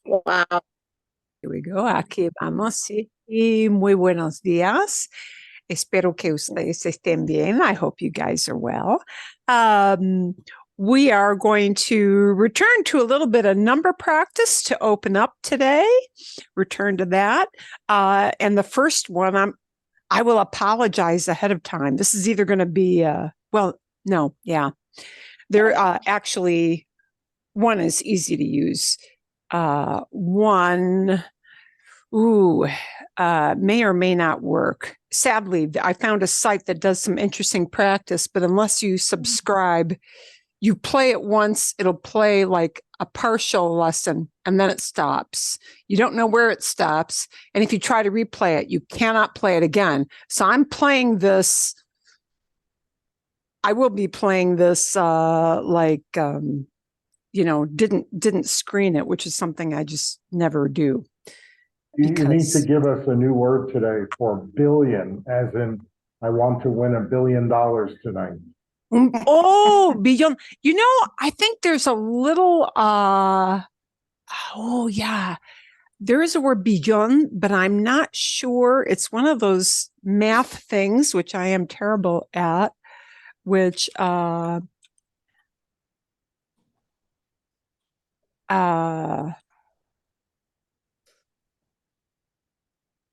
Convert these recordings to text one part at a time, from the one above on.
Wow. Here we go. Aquí vamos. Sí. Y muy buenos días. Espero que ustedes estén bien. I hope you guys are well. Um, we are going to return to a little bit of number practice to open up today. Return to that. And the first one, I will apologize ahead of time. This is either going to be, no, yeah. There actually, one is easy to use. One may or may not work. Sadly, I found a site that does some interesting practice, but unless you subscribe, you play it once, it'll play like a partial lesson and then it stops. You don't know where it stops. And if you try to replay it, you cannot play it again. So I'm playing this. I will be playing this didn't screen it, which is something I just never do. You need to give us a new word today for billion, as in, I want to win $1 billion tonight. Oh, beyond, I think there's a little, yeah, there is a word beyond, but I'm not sure. It's one of those math things, which I am terrible at, which,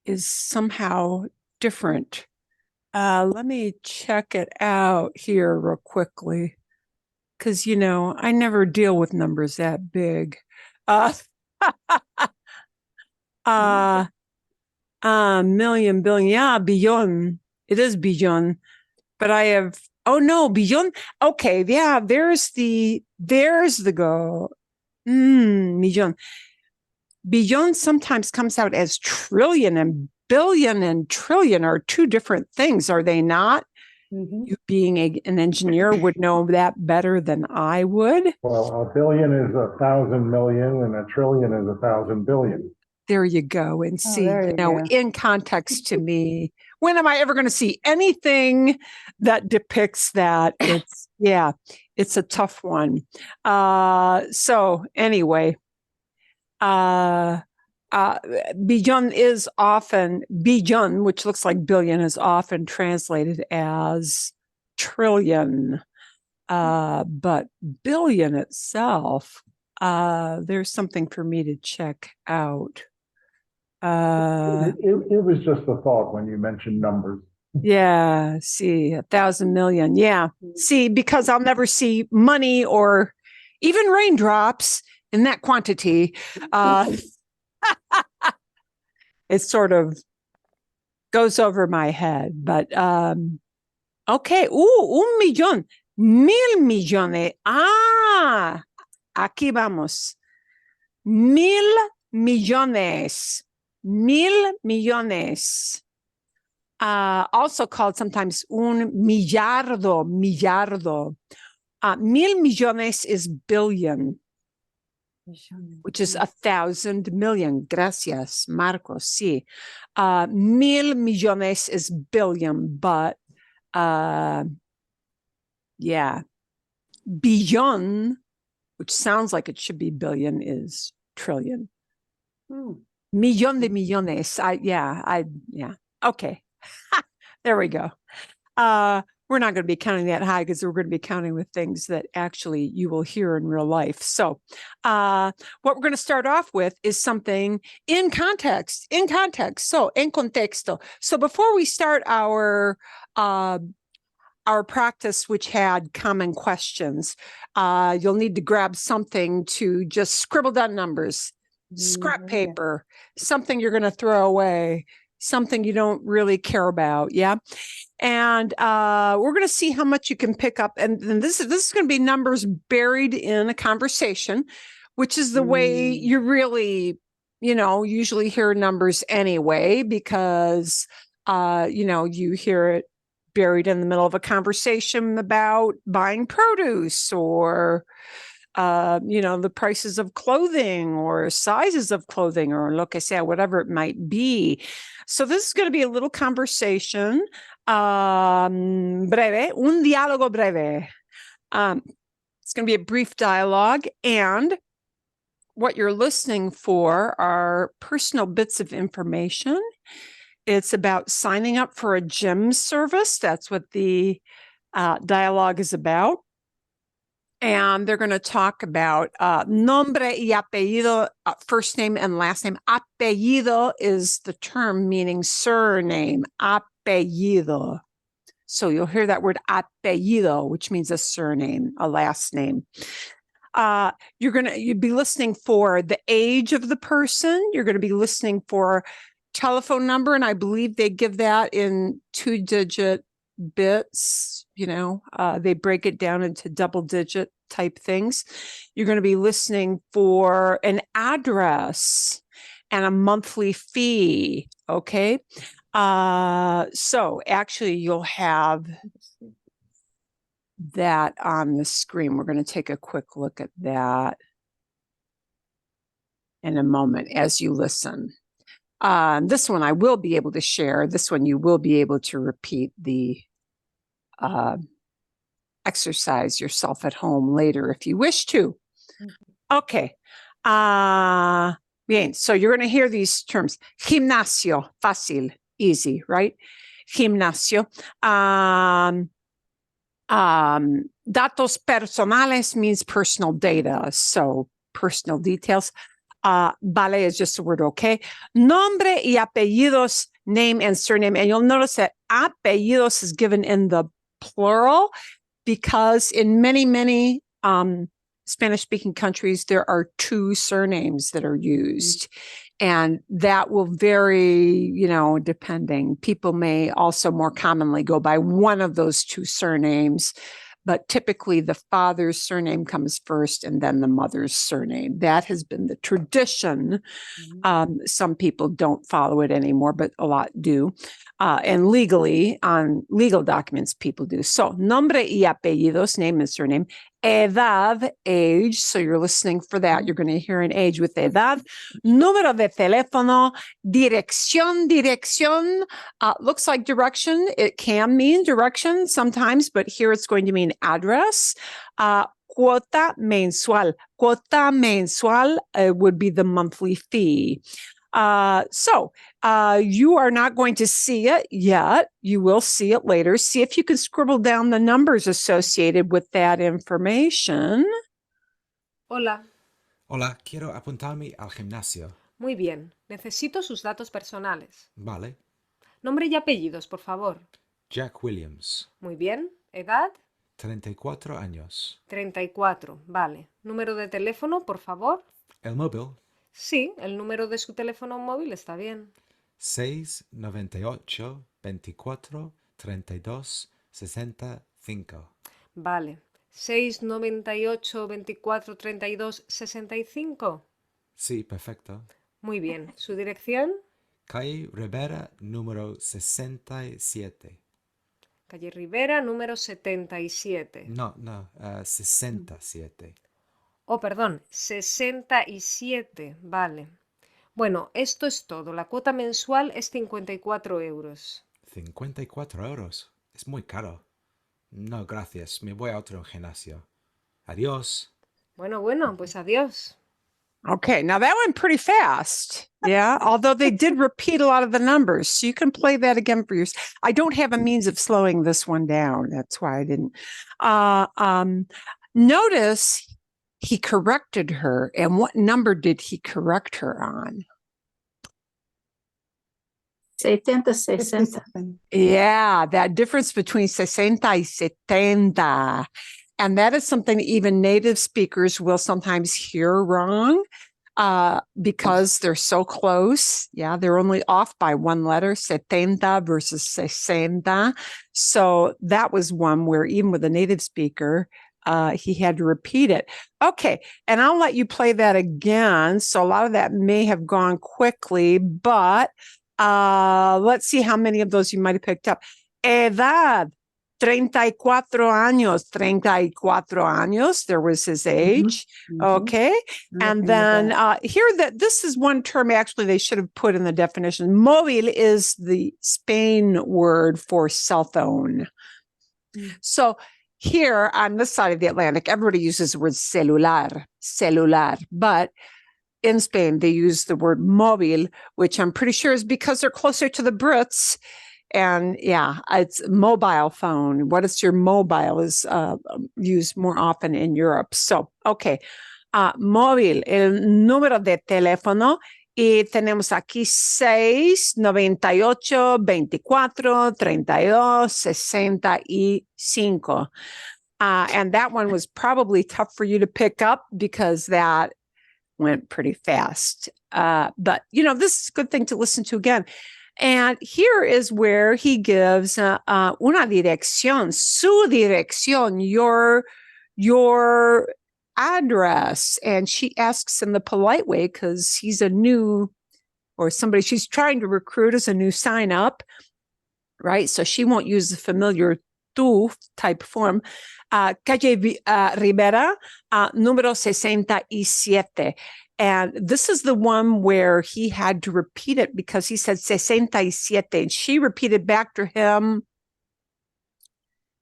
is somehow different. Let me check it out here real quickly, because I never deal with numbers that big. Million, billion, yeah, beyond. It is beyond, but I have. Oh no, beyond. Okay, yeah. There's the go. Million. Beyond sometimes comes out as trillion, and billion and trillion are two different things, are they not? Mm-hmm. You being an engineer would know that better than I would. Well, a billion is 1,000 million and a trillion is 1,000 billion. There you go. And see, in context to me, when am I ever going to see anything that depicts that? It's a tough one. So anyway, beyond is often beyond, which looks like billion, is often translated as trillion. But billion itself, there's something for me to check out. It was just a thought when you mentioned numbers. Yeah, see, 1,000 million. Yeah, see, because I'll never see money or even raindrops in that quantity. It sort of goes over my head. But okay, un millón, 1,000,000,000. Aquí vamos. 1,000,000,000. 1,000,000,000. Also called sometimes un millardo. 1,000,000,000 is billion, which is 1,000 million. Gracias, Marcos. Sí. 1,000,000,000 is billion, but yeah. Beyond, which sounds like it should be billion, is trillion. Millón de millones. Yeah. Okay. There we go. We're not going to be counting that high because we're going to be counting with things that actually you will hear in real life. So what we're going to start off with is something in context. So en contexto. So before we start our practice, which had common questions, you'll need to grab something to just scribble down numbers, scrap paper, something you're going to throw away, something you don't really care about. Yeah. And we're going to see how much you can pick up. And this is going to be numbers buried in a conversation, which is the way you really, usually hear numbers anyway, because, you hear it buried in the middle of a conversation about buying produce or the prices of clothing or sizes of clothing or lo que sea, whatever it might be. So this is going to be a little conversation, breve, un diálogo breve. It's going to be a brief dialogue, and what you're listening for are personal bits of information. It's about signing up for a gym service. That's what the dialogue is about. And they're going to talk about nombre y apellido, first name and last name. Apellido is the term meaning surname. Apellido. So you'll hear that word apellido, which means a surname, a last name. You'd be listening for the age of the person. You're going to be listening for telephone number, and I believe they give that in 2-digit bits. They break it down into double-digit type things. You're going to be listening for an address and a monthly fee. Okay. So actually, you'll have that on the screen. We're going to take a quick look at that in a moment as you listen. This one I will be able to share. This one you will be able to repeat the exercise yourself at home later if you wish to. Okay. Bien. So you're going to hear these terms. Gimnasio, fácil, easy, right? Gimnasio. Datos personales means personal data. So personal details. Vale is just the word okay. Nombre y apellidos, name and surname. And you'll notice that apellidos is given in the plural because in many, many Spanish-speaking countries, there are 2 surnames that are used. And that will vary, depending. People may also more commonly go by one of those 2 surnames. But typically the father's surname comes first and then the mother's surname. That has been the tradition. Some people don't follow it anymore, but a lot do. And legally, on legal documents, people do. So, nombre y apellidos, name and surname. Edad, age. So you're listening for that. You're going to hear an age with edad. Número de teléfono. Dirección. Looks like direction. It can mean direction sometimes, but here it's going to mean address. Cuota mensual. Cuota mensual would be the monthly fee. So you are not going to see it yet. You will see it later. See if you can scribble down the numbers associated with that information. Hola. Hola, quiero apuntarme al gimnasio. Muy bien. Necesito sus datos personales. Vale. Nombre y apellidos, por favor. Jack Williams. Muy bien. ¿Edad? 34 años. 34. Vale. ¿Número de teléfono, por favor? El móvil. Sí, el número de su teléfono móvil está bien. 698 24 32 65. Vale. 698 24 32 65. Sí, perfecto. Muy bien. ¿Su dirección? Calle Rivera, número 67. Calle Rivera, número 77. No, 67. Oh, perdón, 67. Vale. Bueno, esto es todo. La cuota mensual es 54 euros. 54 euros. Es muy caro. No, gracias. Me voy a otro gimnasio. Adiós. Bueno, pues adiós. Okay, now that went pretty fast. Yeah, although they did repeat a lot of the numbers. So you can play that again for yourself. I don't have a means of slowing this one down. That's why I didn't. Notice he corrected her. And what number did he correct her on? 60. Yeah, that difference between 60 y 70. And that is something that even native speakers will sometimes hear wrong because they're so close. Yeah, they're only off by one letter, 70 versus 60. So that was one where even with a native speaker, he had to repeat it. Okay, and I'll let you play that again. So a lot of that may have gone quickly, but let's see how many of those you might have picked up. Edad. 34 años. There was his age. Okay. And then here that this is one term actually they should have put in the definition. Móvil is the Spain word for cell phone. So here on this side of the Atlantic, everybody uses the word celular, but in Spain, they use the word móvil, which I'm pretty sure is because they're closer to the Brits. And yeah, it's mobile phone. What is your mobile is used more often in Europe. So, okay. Móvil, el número de teléfono. Y tenemos aquí 698-24-32-65. And that one was probably tough for you to pick up because that went pretty fast. But, you know, this is a good thing to listen to again. And here is where he gives una dirección, su dirección, your address. And she asks in the polite way because he's a new, or somebody she's trying to recruit as a new sign up, right? So she won't use the familiar tú type form. Calle Rivera, número 67. And this is the one where he had to repeat it because he said 67. And she repeated back to him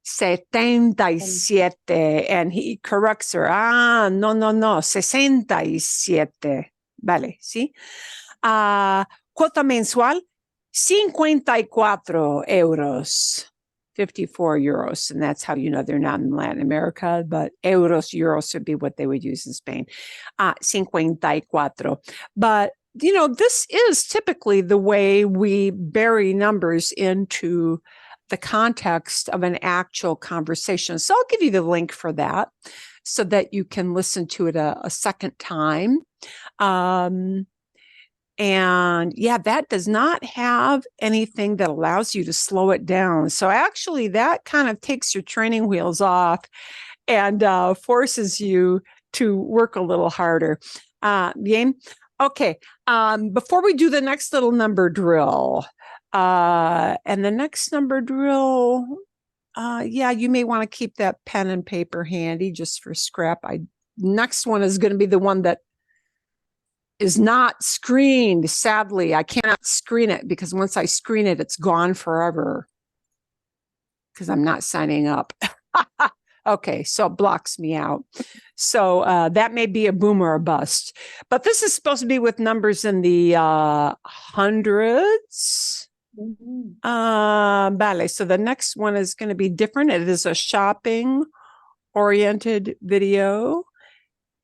77. And he corrects her. No, 67. Vale, ¿sí? Cuota mensual, 54 euros. 54 euros. And that's how you know they're not in Latin America, but euros would be what they would use in Spain. 54. But, you know, this is typically the way we bury numbers into the context of an actual conversation. So I'll give you the link for that so that you can listen to it a second time. And yeah, that does not have anything that allows you to slow it down. So actually that kind of takes your training wheels off and forces you to work a little harder. Bien? Okay. Before we do the next little number drill, and the next number drill, yeah, you may want to keep that pen and paper handy just for scrap. Next one is going to be the one that is not screened. Sadly, I cannot screen it because once I screen it, it's gone forever because I'm not signing up. Okay, so it blocks me out. So that may be a boom or a bust. But this is supposed to be with numbers in the hundreds. Vale, so the next one is going to be different. It is a shopping-oriented video.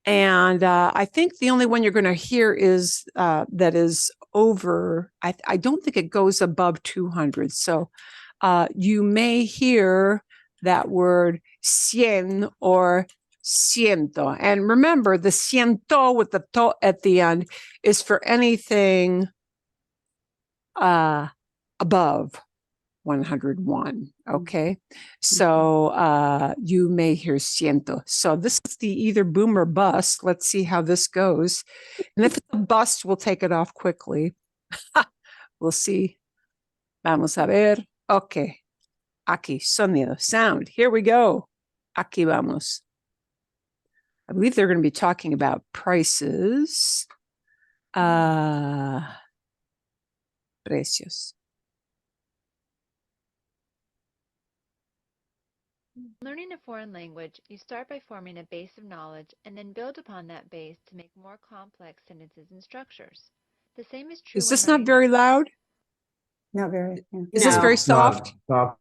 And I think the only one you're going to hear is that is over. I don't think it goes above 200. So you may hear that word cien or ciento. And remember, the ciento with the to at the end is for anything above 101. Okay. So you may hear ciento. So this is the either boom or bust. Let's see how this goes. And if it's a bust, we'll take it off quickly. We'll see. Vamos a ver. Okay. Aquí, sonido, sound. Here we go. Aquí vamos. I believe they're going to be talking about prices. Precios. Learning a foreign language, you start by forming a base of knowledge and then build upon that base to make more complex sentences and structures. The same is true. Is this not very loud? Not very. Is this very soft? Yes.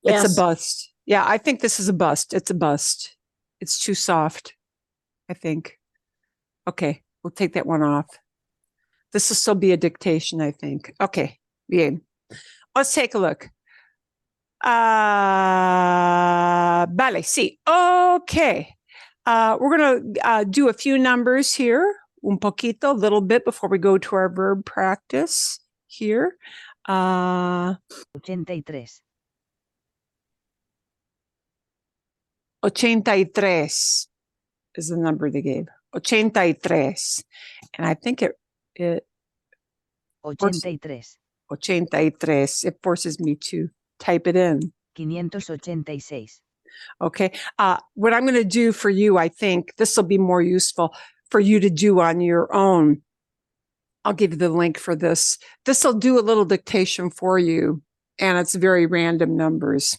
It's a bust. Yeah, I think this is a bust. It's a bust. It's too soft, I think. Okay, we'll take that one off. This will still be a dictation, I think. Okay, bien. Let's take a look. Vale, sí. Okay. We're going to do a few numbers here, un poquito, a little bit before we go to our verb practice here. 83. 83 is the number they gave. 83. And I think it 83. 83. It forces me to type it in. 586. Okay. What I'm going to do for you, I think this will be more useful for you to do on your own. I'll give you the link for this. This will do a little dictation for you, and it's very random numbers.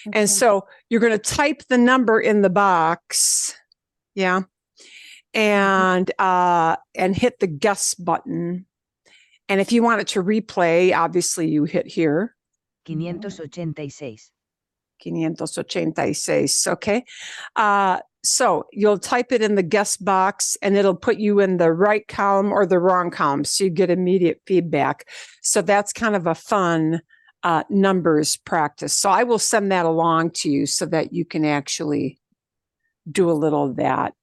Okay. And so you're going to type the number in the box. Yeah. and hit the guess button. And if you want it to replay, obviously you hit here. 586. 586. Okay. So you'll type it in the guess box and it'll put you in the right column or the wrong column. So you get immediate feedback. So that's kind of a fun numbers practice. So I will send that along to you so that you can actually do a little of that.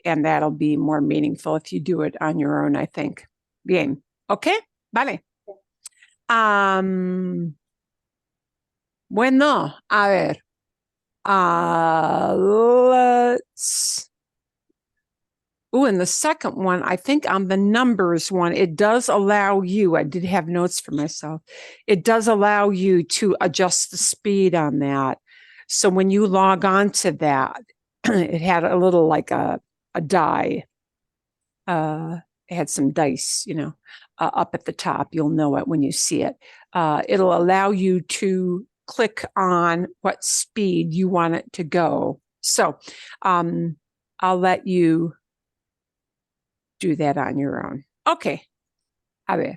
And that'll be more meaningful if you do it on your own, I think. Bien. Okay. Vale. Bueno, a ver. Let's. Oh, and the second one, I think on the numbers one, it does allow you, I did have notes for myself. It does allow you to adjust the speed on that. So when you log on to that, it had a little like a die. It had some dice, up at the top. You'll know it when you see it. It'll allow you to click on what speed you want it to go. So I'll let you do that on your own. Okay. A ver.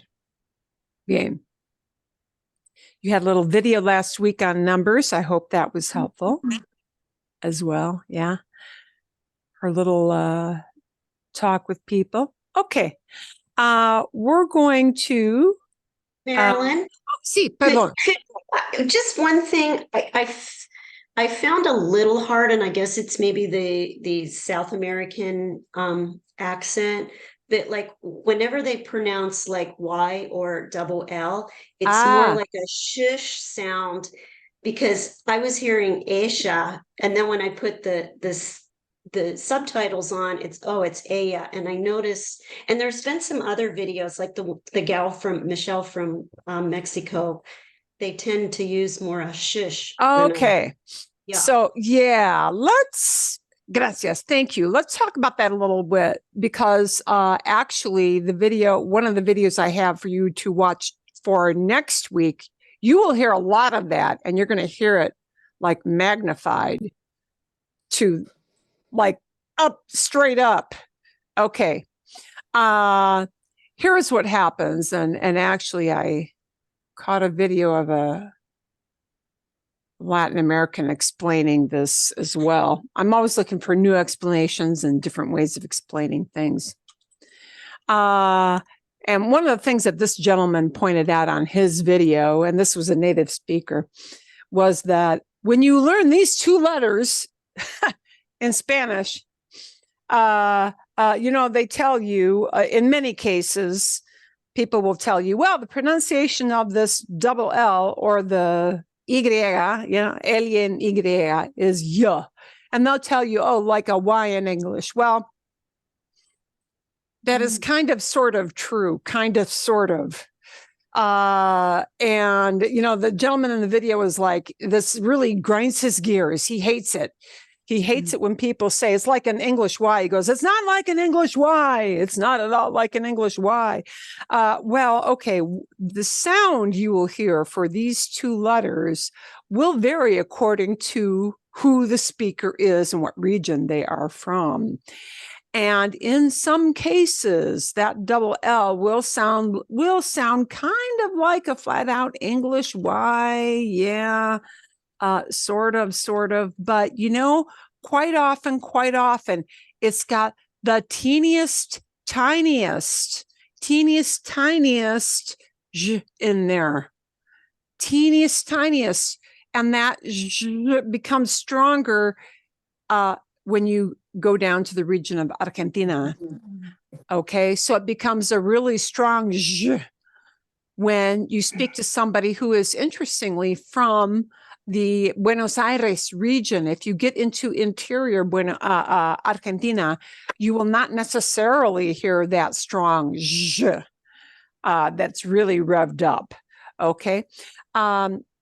Bien. You had a little video last week on numbers. I hope that was helpful as well. Yeah. Our little talk with people. Okay. We're going to Marilyn, sí, perdón. just one thing I found a little hard, and I guess it's maybe the South American accent, that like whenever they pronounce like Y or double L, it's more like a shush sound, because I was hearing Aisha, and then when I put the subtitles on, it's Aya. And I noticed, and there's been some other videos like the gal from Michelle from Mexico, they tend to use more a shush. Okay. Yeah. So yeah, gracias. Thank you. Let's talk about that a little bit, because actually one of the videos I have for you to watch for next week, you will hear a lot of that, and you're going to hear it like magnified to like up, straight up. Okay. Here's what happens. And actually I caught a video of a Latin American explaining this as well. I'm always looking for new explanations and different ways of explaining things. And one of the things that this gentleman pointed out on his video, and this was a native speaker, was that when you learn these two letters in Spanish, they tell you, in many cases, people will tell you, well, the pronunciation of this double L or the Y, L and Y is Y. And they'll tell you, oh, like a Y in English. Well, that is kind of sort of true, kind of sort of. And, the gentleman in the video was like, this really grinds his gears. He hates it. He hates it when people say it's like an English Y. He goes, it's not like an English Y. It's not at all like an English Y. Well, okay. The sound you will hear for these two letters will vary according to who the speaker is and what region they are from. And in some cases, that double L will sound kind of like a flat out English Y. Yeah. Sort of, but quite often, it's got the teeniest j in there, teeniest, and that j becomes stronger when you go down to the region of Argentina. Okay, so it becomes a really strong j when you speak to somebody who is interestingly from the Buenos Aires region. If you get into interior Argentina, you will not necessarily hear that strong zh that's really revved up. Okay.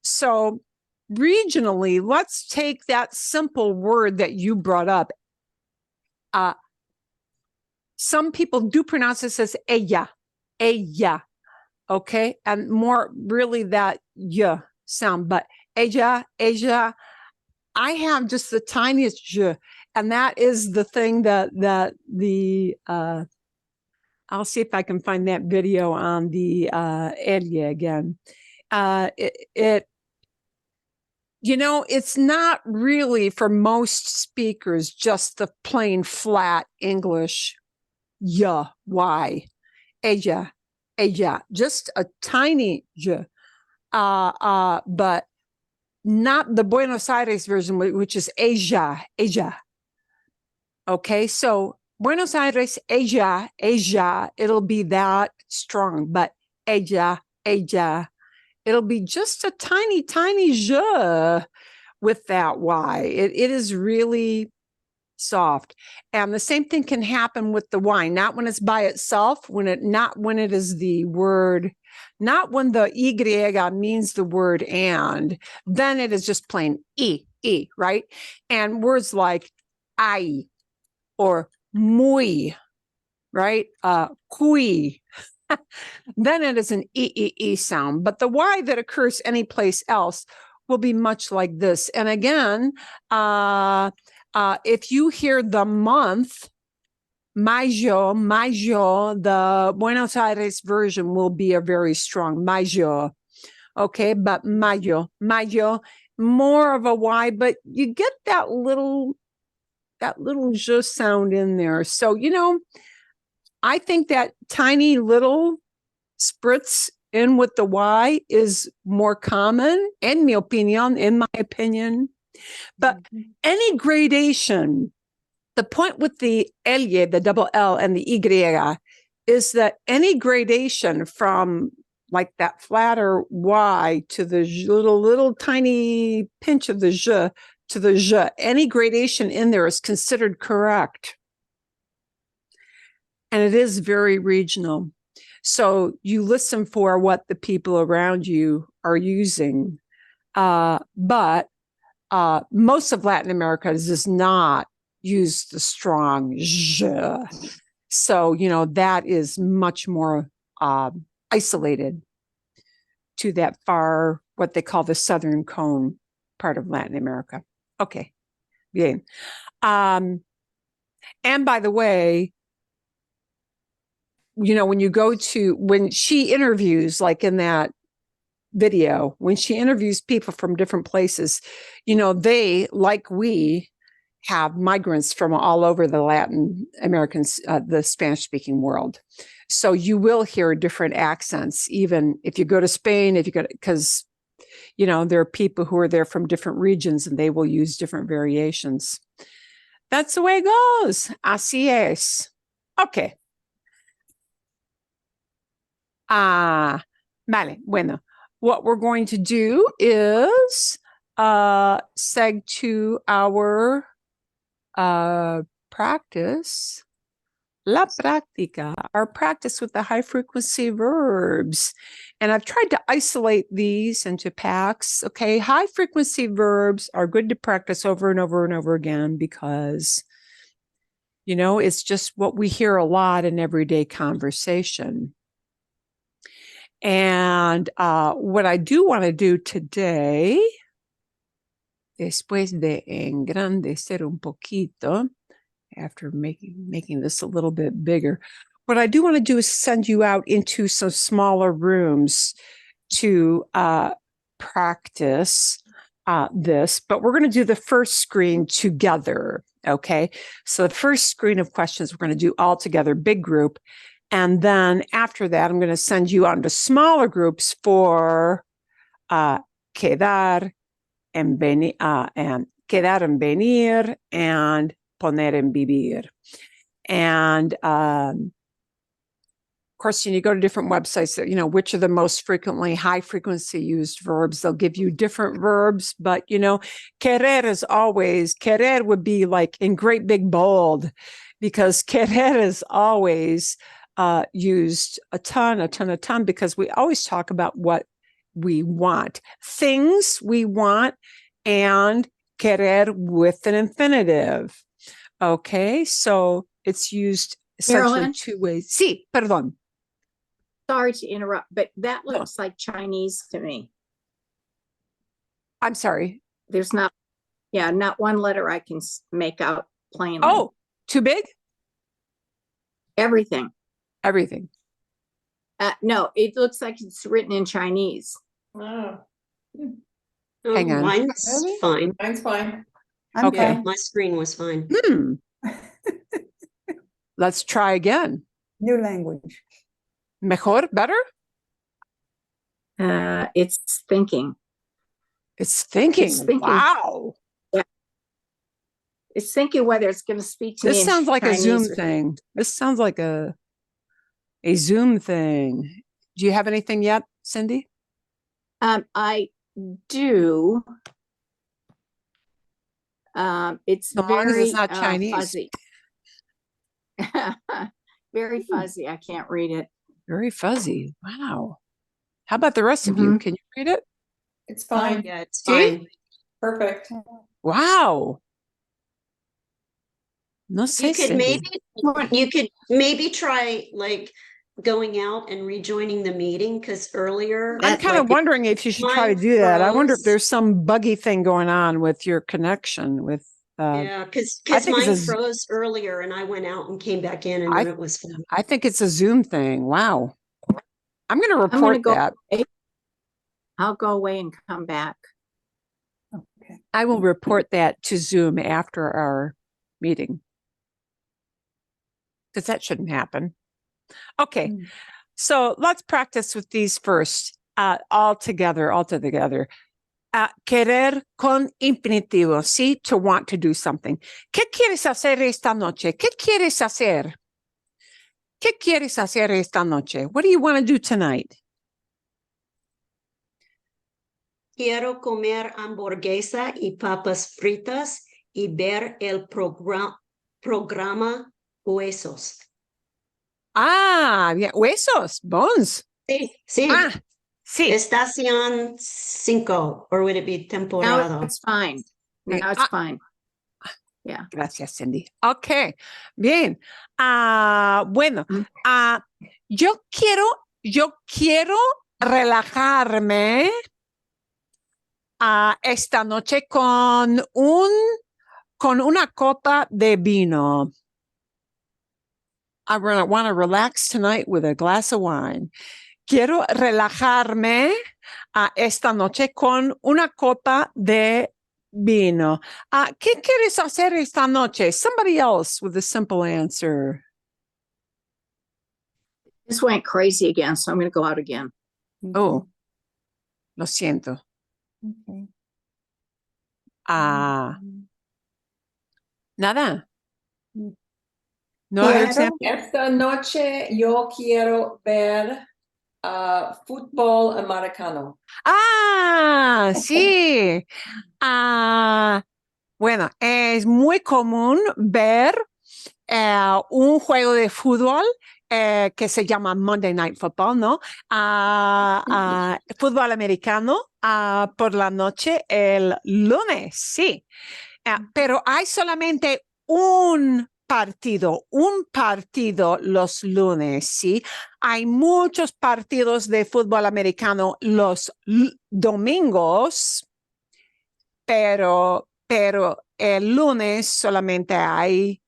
So regionally, let's take that simple word that you brought up. Some people do pronounce this as ella. Okay. And more really that y sound, but Asia, I have just the tiniest j, And that is the thing that I'll see if I can find that video on the Elia again. It's not really for most speakers just the plain flat English, yeah, why, ella, just a tiny j, but not the Buenos Aires version, which is ella. Okay, so Buenos Aires, ella, it'll be that strong, but ella, it'll be just a tiny, tiny je with that Y. It is really soft. And the same thing can happen with the Y, not when it's by itself, not when it is the word, not when the Y means the word and, then it is just plain E, right? And words like ay or muy, right? Cui. Then it is an E sound, but the Y that occurs anyplace else will be much like this. And again, if you hear the month, mayo, the Buenos Aires version will be a very strong mayo. Okay, but mayo, more of a Y, but you get that little je sound in there. So, I think that tiny little spritz in with the Y is more common, in my opinion. But any gradation, the point with the L, the double L, and the Y is that any gradation from like that flatter Y to the little tiny pinch of the je to the je, any gradation in there is considered correct. And it is very regional. So you listen for what the people around you are using. But most of Latin America does not use the strong je. So, that is much more isolated to that far, what they call the Southern Cone part of Latin America. Okay. Bien. And by the way, when she interviews, like in that video, when she interviews people from different places, they, like we, have migrants from all over the Latin Americans, the Spanish speaking world. So you will hear different accents, even if you go to Spain, because, there are people who are there from different regions and they will use different variations. That's the way it goes. Así es. Okay. Vale, bueno, what we're going to do is seg to our practice, la práctica, our practice with the high frequency verbs. And I've tried to isolate these into packs. Okay, high frequency verbs are good to practice over and over and over again because, it's just what we hear a lot in everyday conversation. And what I do want to do today, después de engrandecer un poquito, after making this a little bit bigger, what I do want to do is send you out into some smaller rooms to practice this, but we're going to do the first screen together, okay? So the first screen of questions we're going to do all together, big group, and then after that, I'm going to send you on to smaller groups for quedar en venir, and poner en vivir. And of course, you go to different websites that, which are the most frequently high frequency used verbs. They'll give you different verbs, but, querer is always, querer would be like in great big bold, because querer is always used a ton, because we always talk about what we want, things we want, and querer with an infinitive. Okay, so it's used essentially Marilyn? two ways. Sí, perdón. Sorry to interrupt, but that looks like Chinese to me. I'm sorry. There's not one letter I can make out plainly. Oh, too big? Everything. Everything. No, it looks like it's written in Chinese. Oh, Hang on. mine's Really? fine. Mine's fine. Okay. Yeah, my screen was fine. Let's try again. New language. Mejor? Better? It's thinking. It's thinking. It's thinking. Wow. It's thinking whether it's going to speak to me This in sounds like a Zoom Chinese or- thing. This sounds like a Zoom thing. Do you have anything yet, Cindy? I do. It's So long as very it's not Chinese. fuzzy. Very fuzzy. I can't read it. Very fuzzy. Wow. How about the rest of you? Can you read it? It's fine. Yeah, it's See? fine. Perfect. Wow. No sé, You could Cindy. maybe try like going out and rejoining the meeting because earlier. I'm kind of wondering if you should try to mine do that. I wonder if froze. there's some buggy thing going on with your connection with Yeah, because I think it's mine a z- froze earlier and I went out and came back in and then it was fine. I think it's a Zoom thing. Wow. I'm going to I'm gonna report go that. I'll go away and come back. Okay. I will report that to Zoom after our meeting. Because that shouldn't happen. Okay. So let's practice with these first. All together. Querer con infinitivo, sí, to want to do something. ¿Qué quieres hacer esta noche? ¿Qué quieres hacer? ¿Qué quieres hacer esta noche? What do you want to do tonight? Quiero comer hamburguesa y papas fritas y ver el programa Huesos. Ah, bien. Huesos, bones. Sí, sí. Ah, sí. Estación 5, or would it be Now temporada? it's fine. Now it's fine. Yeah. Gracias, Cindy. Ok, bien. Bueno, yo quiero relajarme esta noche con una copa de vino. I want to relax tonight with a glass of wine. Quiero relajarme esta noche con una copa de vino. ¿Qué quieres hacer esta noche? Somebody else with a simple answer. This went crazy again, so I'm going to go out again. Oh, lo siento. Okay. Nada. No hay example. Esta noche yo quiero ver fútbol americano. Sí. Bueno, es muy común ver un juego de fútbol que se llama Monday Night Football, ¿no? Fútbol americano por la noche el lunes, sí. Pero hay solamente un partido los lunes, ¿sí? Hay muchos partidos de fútbol americano los domingos, pero el lunes solamente hay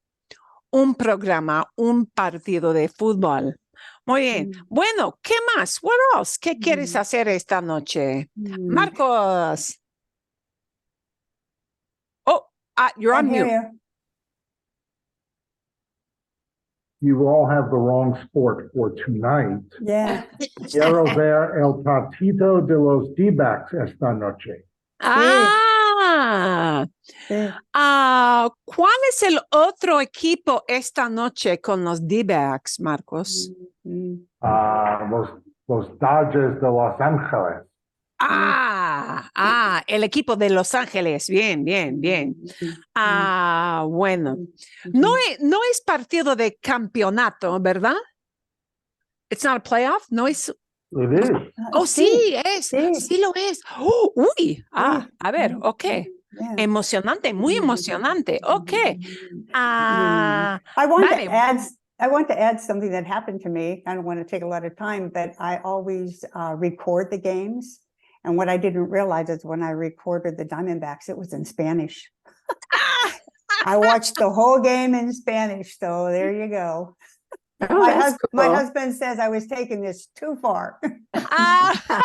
un programa, un partido de fútbol. Muy bien. Bueno, ¿qué más? What else? ¿Qué quieres hacer esta noche? Marcos. Oh, you're on mute. You all have the wrong sport for tonight. Yeah. Quiero ver el partido de los D-backs esta noche. ¿Cuál es el otro equipo esta noche con los D-backs, Marcos? Los Dodgers de Los Ángeles. El equipo de Los Ángeles. Bien, bien, bien. Bueno. No es partido de campeonato, ¿verdad? It's not a playoff, no es. It is. Oh, sí, es. Sí lo es. Uy. A ver, ok. Emocionante, muy emocionante. Ok. I want to add something that happened to me. I don't want to take a lot of time, but I always record the games. And what I didn't realize is when I recorded the Diamondbacks, it was in Spanish. I watched the whole game in Spanish, so there you go. Oh, that's My cool. husband says I was taking this too far. Ah,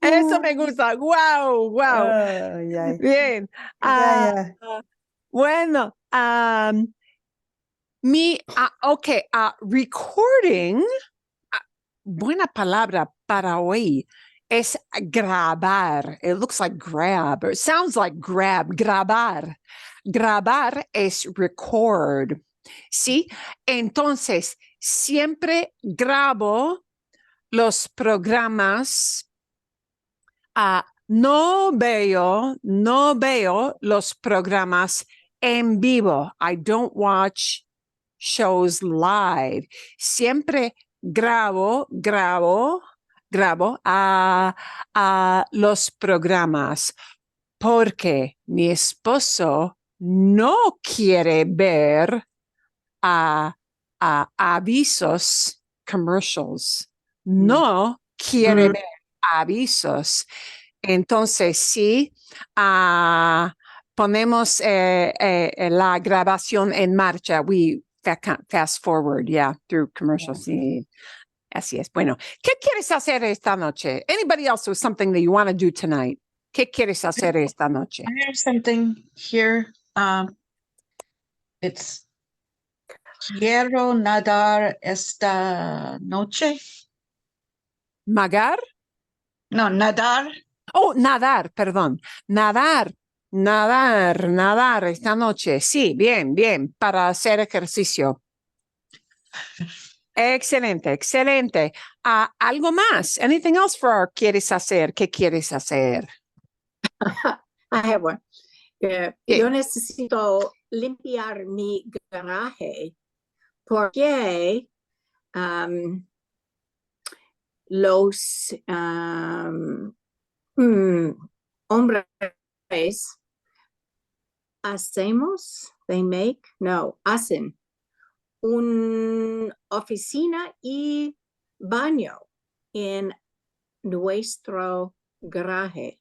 eso me gusta. Wow, wow. Yeah. Bien. Yeah, Bueno, okay, recording, buena palabra para hoy es grabar. It looks like grab, or it sounds like grab, grabar. Grabar es record. ¿Sí? Entonces, siempre grabo los programas. No veo los programas en vivo. I don't watch shows live. Siempre grabo los programas porque mi esposo no quiere ver avisos, commercials. No quiere ver avisos. Entonces, sí, ponemos la grabación en marcha. We fast forward, through commercials. Sí. Así es. Bueno, ¿qué quieres hacer esta noche? Anybody else with something that you want to do tonight? ¿Qué quieres hacer esta noche? I have something here. It's quiero nadar esta noche. ¿Magar? No, nadar. Oh, nadar, perdón. Nadar esta noche. Sí, bien, para hacer ejercicio. Excelente. ¿Algo más? Anything else for our quieres hacer? ¿Qué quieres hacer? I have one. Sí. Yo necesito limpiar mi garaje porque los hombres hacen una oficina y baño en nuestro garaje.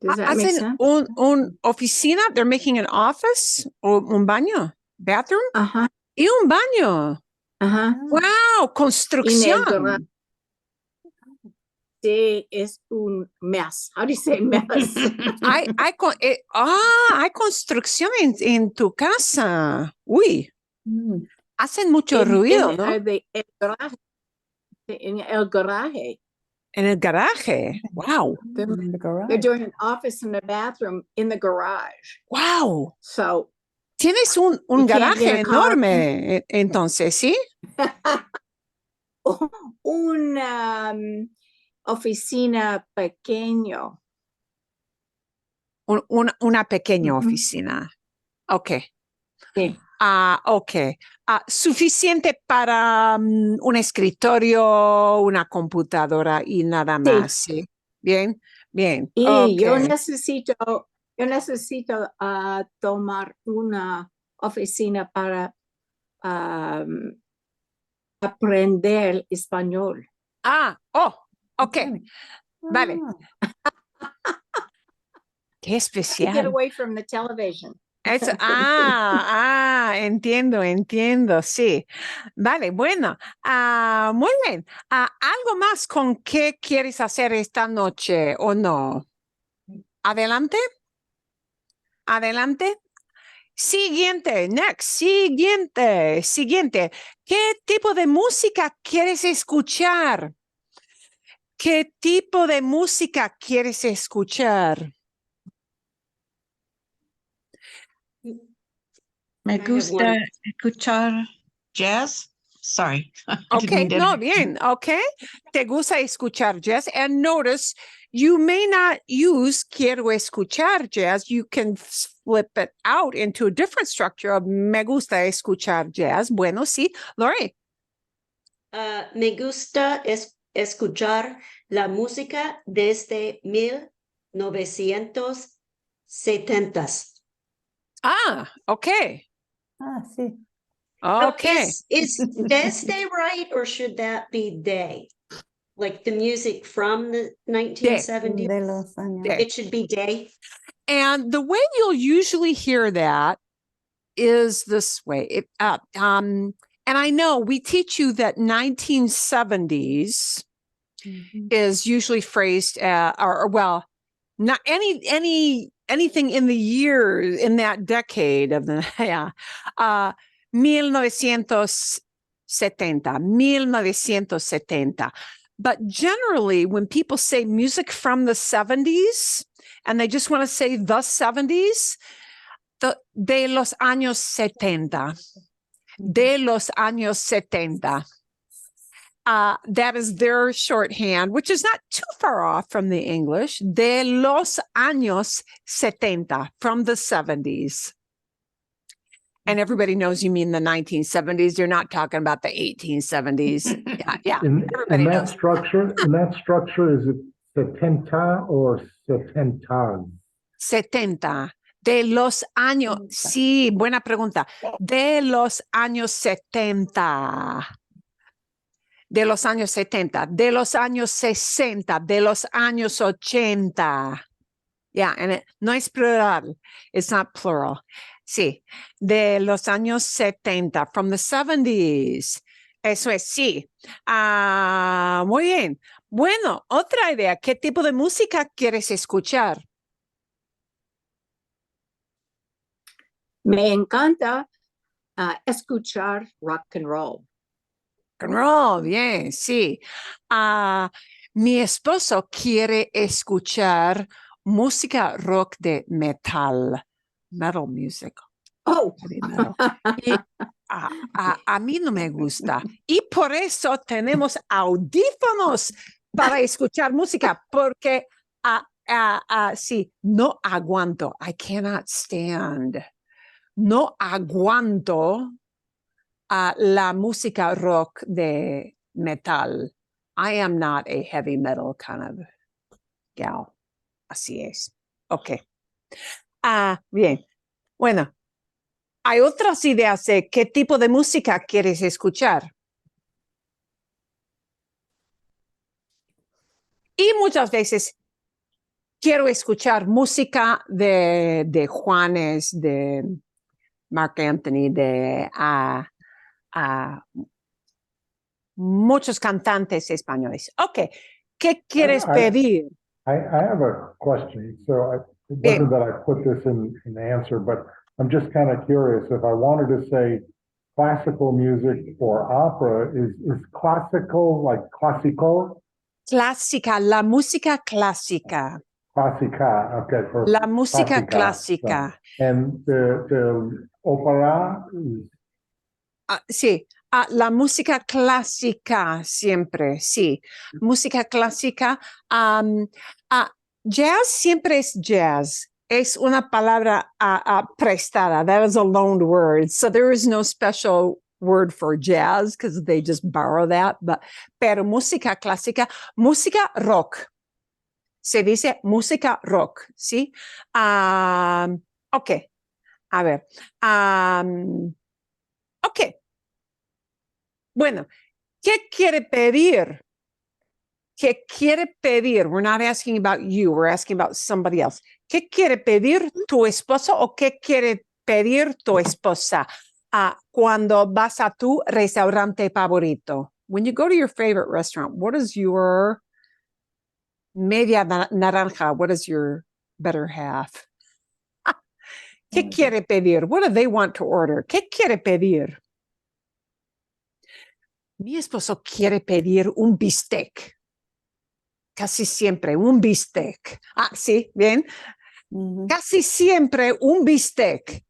Does that make Hacen sense? un oficina, they're making an office, o un baño, bathroom, y un baño. Wow, construcción. Sí, es un mess. How do you say mess? Hay construcción en tu casa. Uy, hacen mucho ruido, ¿no? En el garaje. En el garaje. Wow. They're doing an office and a bathroom in the garage. Wow. So tienes un garaje enorme, entonces, ¿sí? Una oficina pequeño. Una pequeña oficina. Ok. Sí. Ok. Suficiente para un escritorio, una computadora y nada más. Sí. Bien. Y Okay. yo necesito tomar una oficina para aprender español. Ok. Vale. Qué especial. Get away from the television. Entiendo, sí. Vale, bueno, muy bien. ¿Algo más con qué quieres hacer esta noche o no? Adelante. Siguiente. ¿Qué tipo de música quieres escuchar? Me gusta escuchar jazz. Sorry. Okay, no, bien, okay. ¿Te gusta escuchar jazz? And notice, you may not use quiero escuchar jazz. You can flip it out into a different structure of me gusta escuchar jazz. Bueno, sí. Lori. Me gusta escuchar la música desde 1970. Okay. Sí. Okay. Is desde right, or should that be day? Like the music from the 1970s? De los años. It should be day. And the way you'll usually hear that is this way. And I know we teach you that 1970s is usually phrased, or well, not anything in the year in that decade of the 1970. But generally, when people say music from the 70s, and they just want to say the 70s, de los años 70. De los años 70. That is their shorthand, which is not too far off from the English. De los años 70, from the 70s. And everybody knows you mean the 1970s. You're not talking about the 1870s. Yeah. In that structure, is it 70 or 70? 70. De los años, sí, buena pregunta. De los años 70. De los años 70, de los años 60, de los años 80. Yeah, and no es plural. It's not plural. Sí, de los años 70, from the 70s. Eso es, sí. Muy bien. Bueno, otra idea. ¿Qué tipo de música quieres escuchar? Me encanta escuchar rock and roll. Rock and roll, bien, sí. Mi esposo quiere escuchar música rock de metal music. Oh, Metal. Y a mí no me gusta. Y por eso tenemos audífonos para escuchar música, porque sí, no aguanto. I cannot stand. No aguanto la música rock de metal. I am not a heavy metal kind of gal. Así es. Ok. Bien. Bueno, hay otras ideas de qué tipo de música quieres escuchar. Y muchas veces quiero escuchar música de Juanes, de Mark Anthony, de muchos cantantes españoles. Ok, ¿qué quieres pedir? I have a question. So it wasn't that I put this in the answer, but I'm just kind of curious. If I wanted to say classical music or opera, is classical like classico? Clásica, la música clásica. Clásica, okay. La música clásica. And the opera is... Sí, la música clásica siempre, sí. Música clásica. Jazz siempre es jazz. Es una palabra prestada. That is a loaned word. So there is no special word for jazz because they just borrow that. Pero música clásica, música rock. Se dice música rock, ¿sí? Ok. A ver. Ok. Bueno, ¿qué quiere pedir? ¿Qué quiere pedir? We're not asking about you. We're asking about somebody else. ¿Qué quiere pedir tu esposo o qué quiere pedir tu esposa cuando vas a tu restaurante favorito? When you go to your favorite restaurant, what is your media naranja? What is your better half? ¿Qué quiere pedir? What do they want to order? ¿Qué quiere pedir? Mi esposo quiere pedir un bistec. Casi siempre un bistec. Sí, bien. Casi siempre un bistec.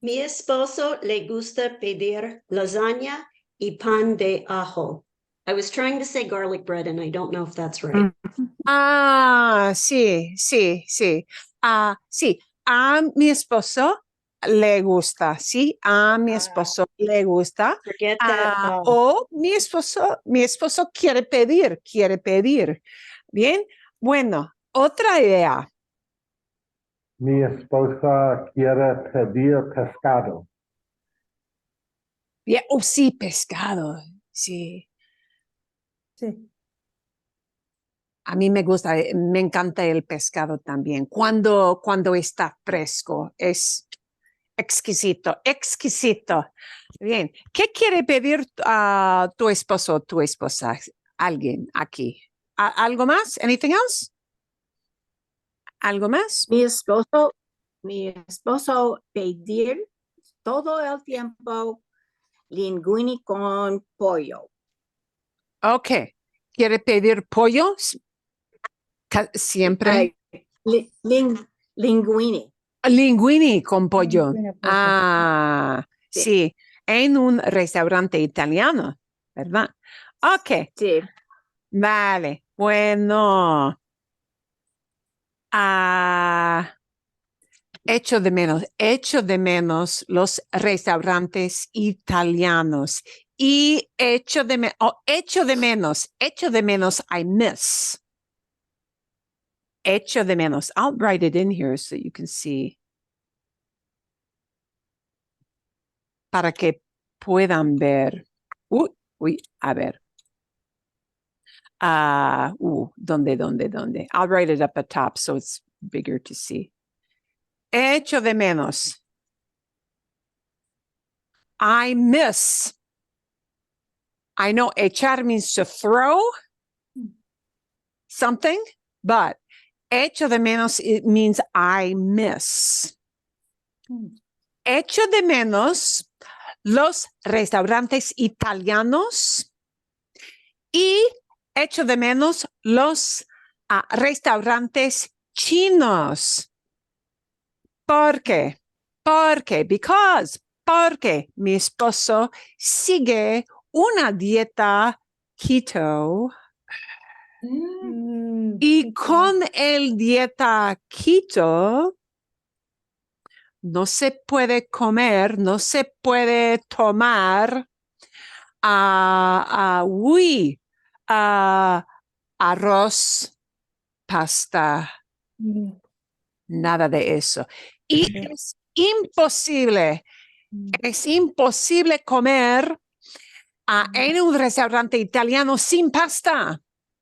Mi esposo le gusta pedir lasagna y pan de ajo. I was trying to say garlic bread and I don't know if that's right. Sí, sí, sí. Sí, a mi esposo le gusta, sí, a mi esposo le gusta. Forget that. O mi esposo quiere pedir. Bien, bueno, otra idea. Mi esposa quiere pedir pescado. Yeah, sí, pescado, sí. Sí. A mí me gusta, me encanta el pescado también. Cuando está fresco, es exquisito, exquisito. Bien, ¿qué quiere pedir a tu esposo o tu esposa? Alguien aquí. ¿Algo más? Anything else? ¿Algo más? Mi esposo pedir todo el tiempo linguini con pollo. Ok. ¿Quiere pedir pollo? Siempre. Ay, linguini. Linguini con pollo. Linguini con pollo. Ah, Sí. sí. En un restaurante italiano, ¿verdad? Ok. Sí. Vale. Bueno. Echo de menos los restaurantes italianos y echo de menos, I miss. Echo de menos. I'll write it in here so you can see. Para que puedan ver. Uy, a ver. ¿Dónde? I'll write it up at top so it's bigger to see. Echo de menos. I miss. I know echar means to throw something, but echo de menos, it means I miss. Echo de menos los restaurantes italianos y echo de menos los restaurantes chinos. ¿Por qué? Porque mi esposo sigue una dieta keto y con el dieta keto no se puede comer, no se puede tomar arroz, pasta, nada de eso. Y es imposible comer en un restaurante italiano sin pasta,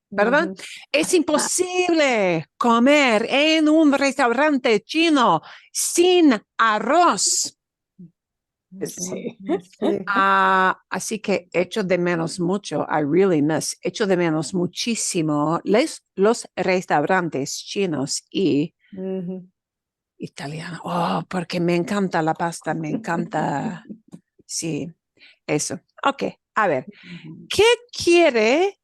¿verdad? Es imposible comer en un restaurante chino sin arroz. Sí. Así que echo de menos mucho, I really miss, echo de menos muchísimo los restaurantes chinos y italianos. Oh, porque me encanta la pasta, me encanta. Sí, eso. Ok, a ver, ¿qué quiere?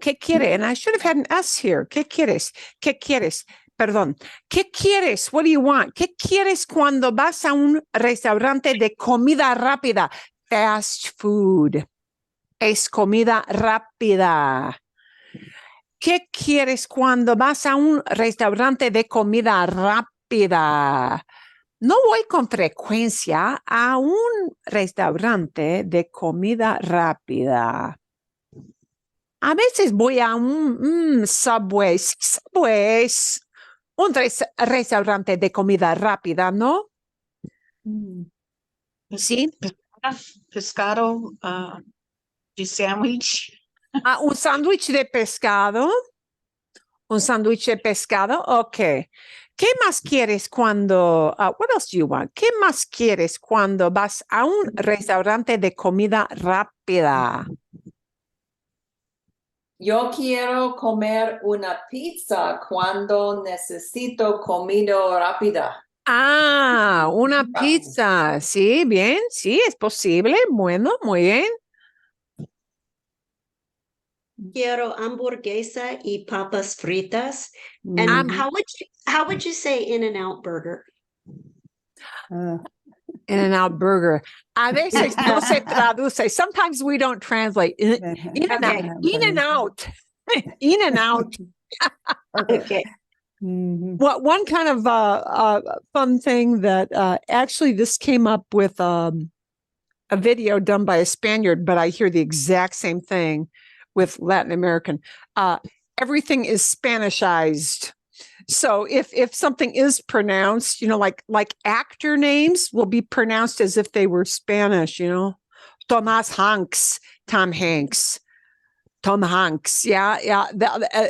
¿Qué quiere? And I should have had an S here. ¿Qué quieres? ¿Qué quieres? Perdón. ¿Qué quieres? What do you want? ¿Qué quieres cuando vas a un restaurante de comida rápida? Fast food. Es comida rápida. ¿Qué quieres cuando vas a un restaurante de comida rápida? No voy con frecuencia a un restaurante de comida rápida. A veces voy a un Subway. Subway es un restaurante de comida rápida, ¿no? Sí. Pescado, de sándwich. Un sándwich de pescado. Un sándwich de pescado. Ok. ¿Qué más quieres cuando, what else do you want? ¿Qué más quieres cuando vas a un restaurante de comida rápida? Yo quiero comer una pizza cuando necesito comida rápida. Una pizza. Sí, bien, sí, es posible. Bueno, muy bien. Quiero hamburguesa y papas fritas. And how would you say In-N-Out burger? In-N-Out burger. A veces no se traduce. Sometimes we don't translate. In-N-Out. In-N-Out. Okay. Well, one kind of fun thing that actually this came up with a video done by a Spaniard, but I hear the exact same thing with Latin American. Everything is Spanishized. So if something is pronounced, like actor names will be pronounced as if they were Spanish, Tomas Hanks, Tom Hanks. Tom Hanks. Yeah, yeah.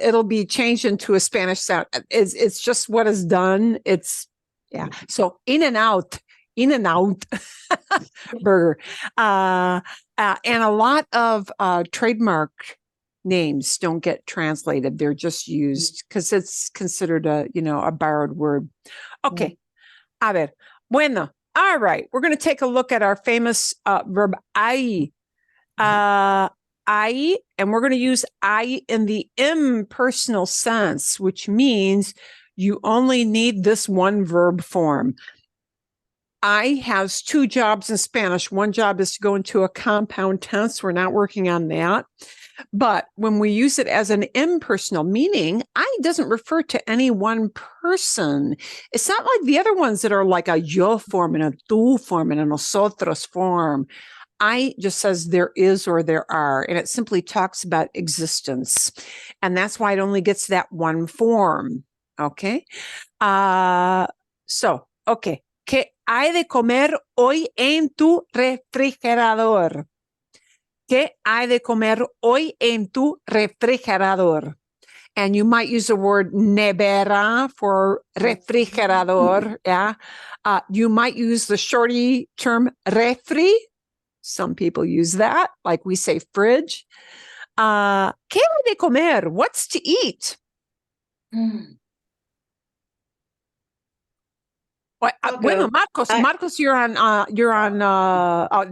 It'll be changed into a Spanish sound. It's just what is done. It's yeah. So in and out burger. And a lot of trademark names don't get translated. They're just used because it's considered a borrowed word. Okay. A ver. Bueno. All right. We're going to take a look at our famous verb I. I, and we're going to use I in the impersonal sense, which means you only need this one verb form. I has two jobs in Spanish. One job is to go into a compound tense. We're not working on that. But when we use it as an impersonal, meaning I doesn't refer to any one person. It's not like the other ones that are like a yo form and a tú form and a nosotros form. I just says there is or there are, and it simply talks about existence. And that's why it only gets that one form. Okay. Okay. ¿Qué hay de comer hoy en tu refrigerador? ¿Qué hay de comer hoy en tu refrigerador? And you might use the word nevera for refrigerador. Yeah. You might use the shorty term refri. Some people use that, like we say fridge. ¿Qué hay de comer? What's to eat? Bueno, Marcos, you're on. Oh,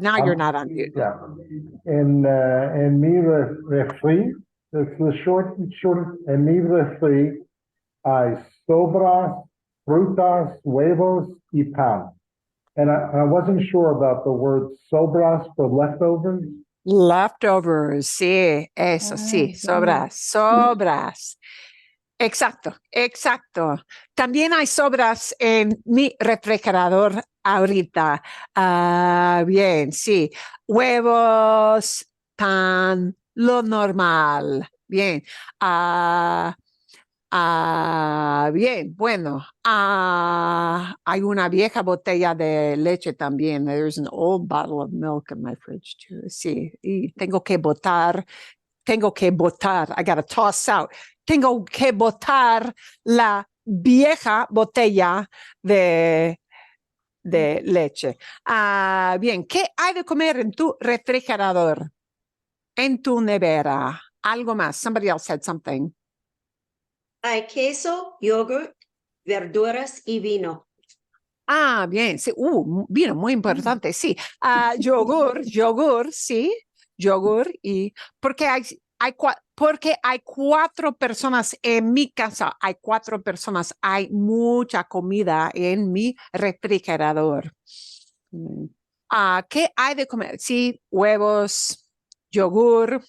now you're not on mute. Yeah. En mi refri, it's the short, en mi refri hay sobras, frutas, huevos, y pan. And I wasn't sure about the word sobras for leftovers. Leftovers, sí, eso, sí, sobras. Exacto. También hay sobras en mi refrigerador ahorita. Bien, sí. Huevos, pan, lo normal. Bien. Bien, bueno. Hay una vieja botella de leche también. There's an old bottle of milk in my fridge too. Sí, y tengo que botar. I got to toss out. Tengo que botar la vieja botella de leche. Bien, ¿qué hay de comer en tu refrigerador? En tu nevera. Algo más. Somebody else said something. Hay queso, yogurt, verduras y vino. Bien, sí. Vino, muy importante, sí. Yogur, sí. Yogur y porque hay 4 personas en mi casa, hay 4 personas, hay mucha comida en mi refrigerador. ¿Qué hay de comer? Sí, huevos, yogur,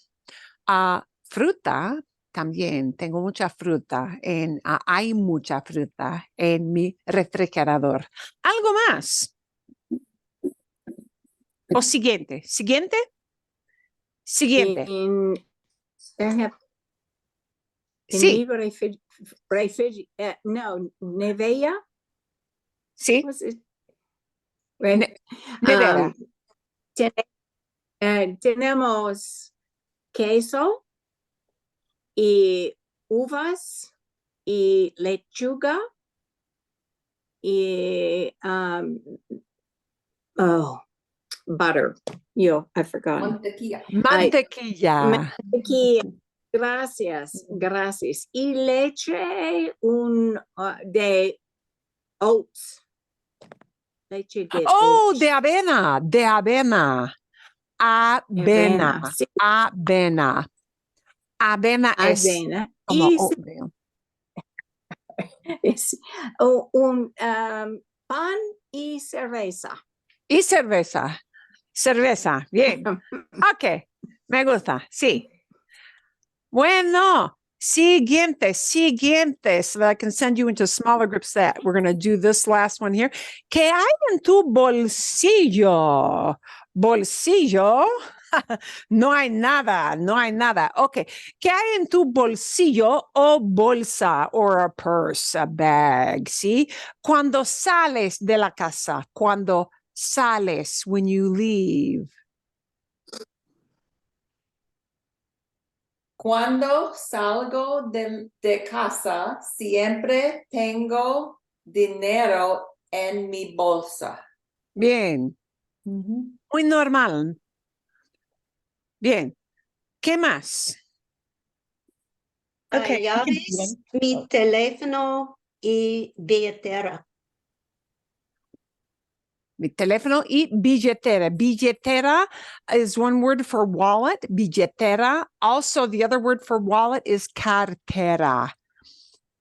fruta. También tengo mucha fruta, hay mucha fruta en mi refrigerador. ¿Algo más? O siguiente. Sí. No, nevera. Sí. Nevera. Tenemos queso y uvas y lechuga y butter. I forgot. Mantequilla. Gracias. Y leche de oats. Leche de oats. De avena. Sí. Avena es como es un pan y cerveza. Cerveza, bien. Ok, me gusta, sí. Bueno, siguiente. So that I can send you into smaller groups that we're going to do this last one here. ¿Qué hay en tu bolsillo? Bolsillo. No hay nada. Okay. ¿Qué hay en tu bolsillo o bolsa or a purse, a bag? ¿Sí? Cuando sales de la casa, cuando sales, when you leave. Cuando salgo de casa, siempre tengo dinero en mi bolsa. Bien, muy normal. Bien, ¿qué más? Okay. Llaves, mi teléfono y billetera. Mi teléfono y billetera. Billetera is one word for wallet. Billetera. Also, the other word for wallet is cartera.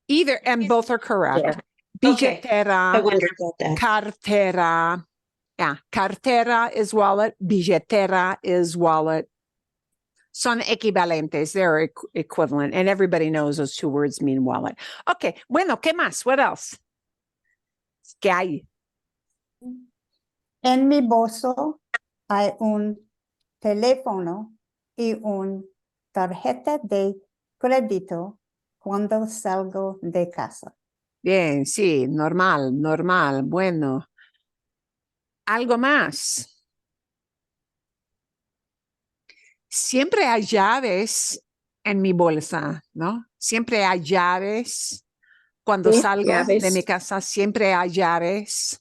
Either, and both are correct. Yeah. Okay. I Billetera, wondered about that. cartera. Yeah, cartera is wallet. Billetera is wallet. Son equivalentes. They're equivalent. And everybody knows those two words mean wallet. Okay. Bueno, ¿qué más? What else? ¿Qué hay? En mi bolso hay un teléfono y una tarjeta de crédito cuando salgo de casa. Bien, sí, normal, normal. Bueno. Algo más. Siempre hay llaves en mi bolsa, ¿no? Siempre hay llaves. Cuando Sí, salgo llaves. de mi casa, siempre hay llaves.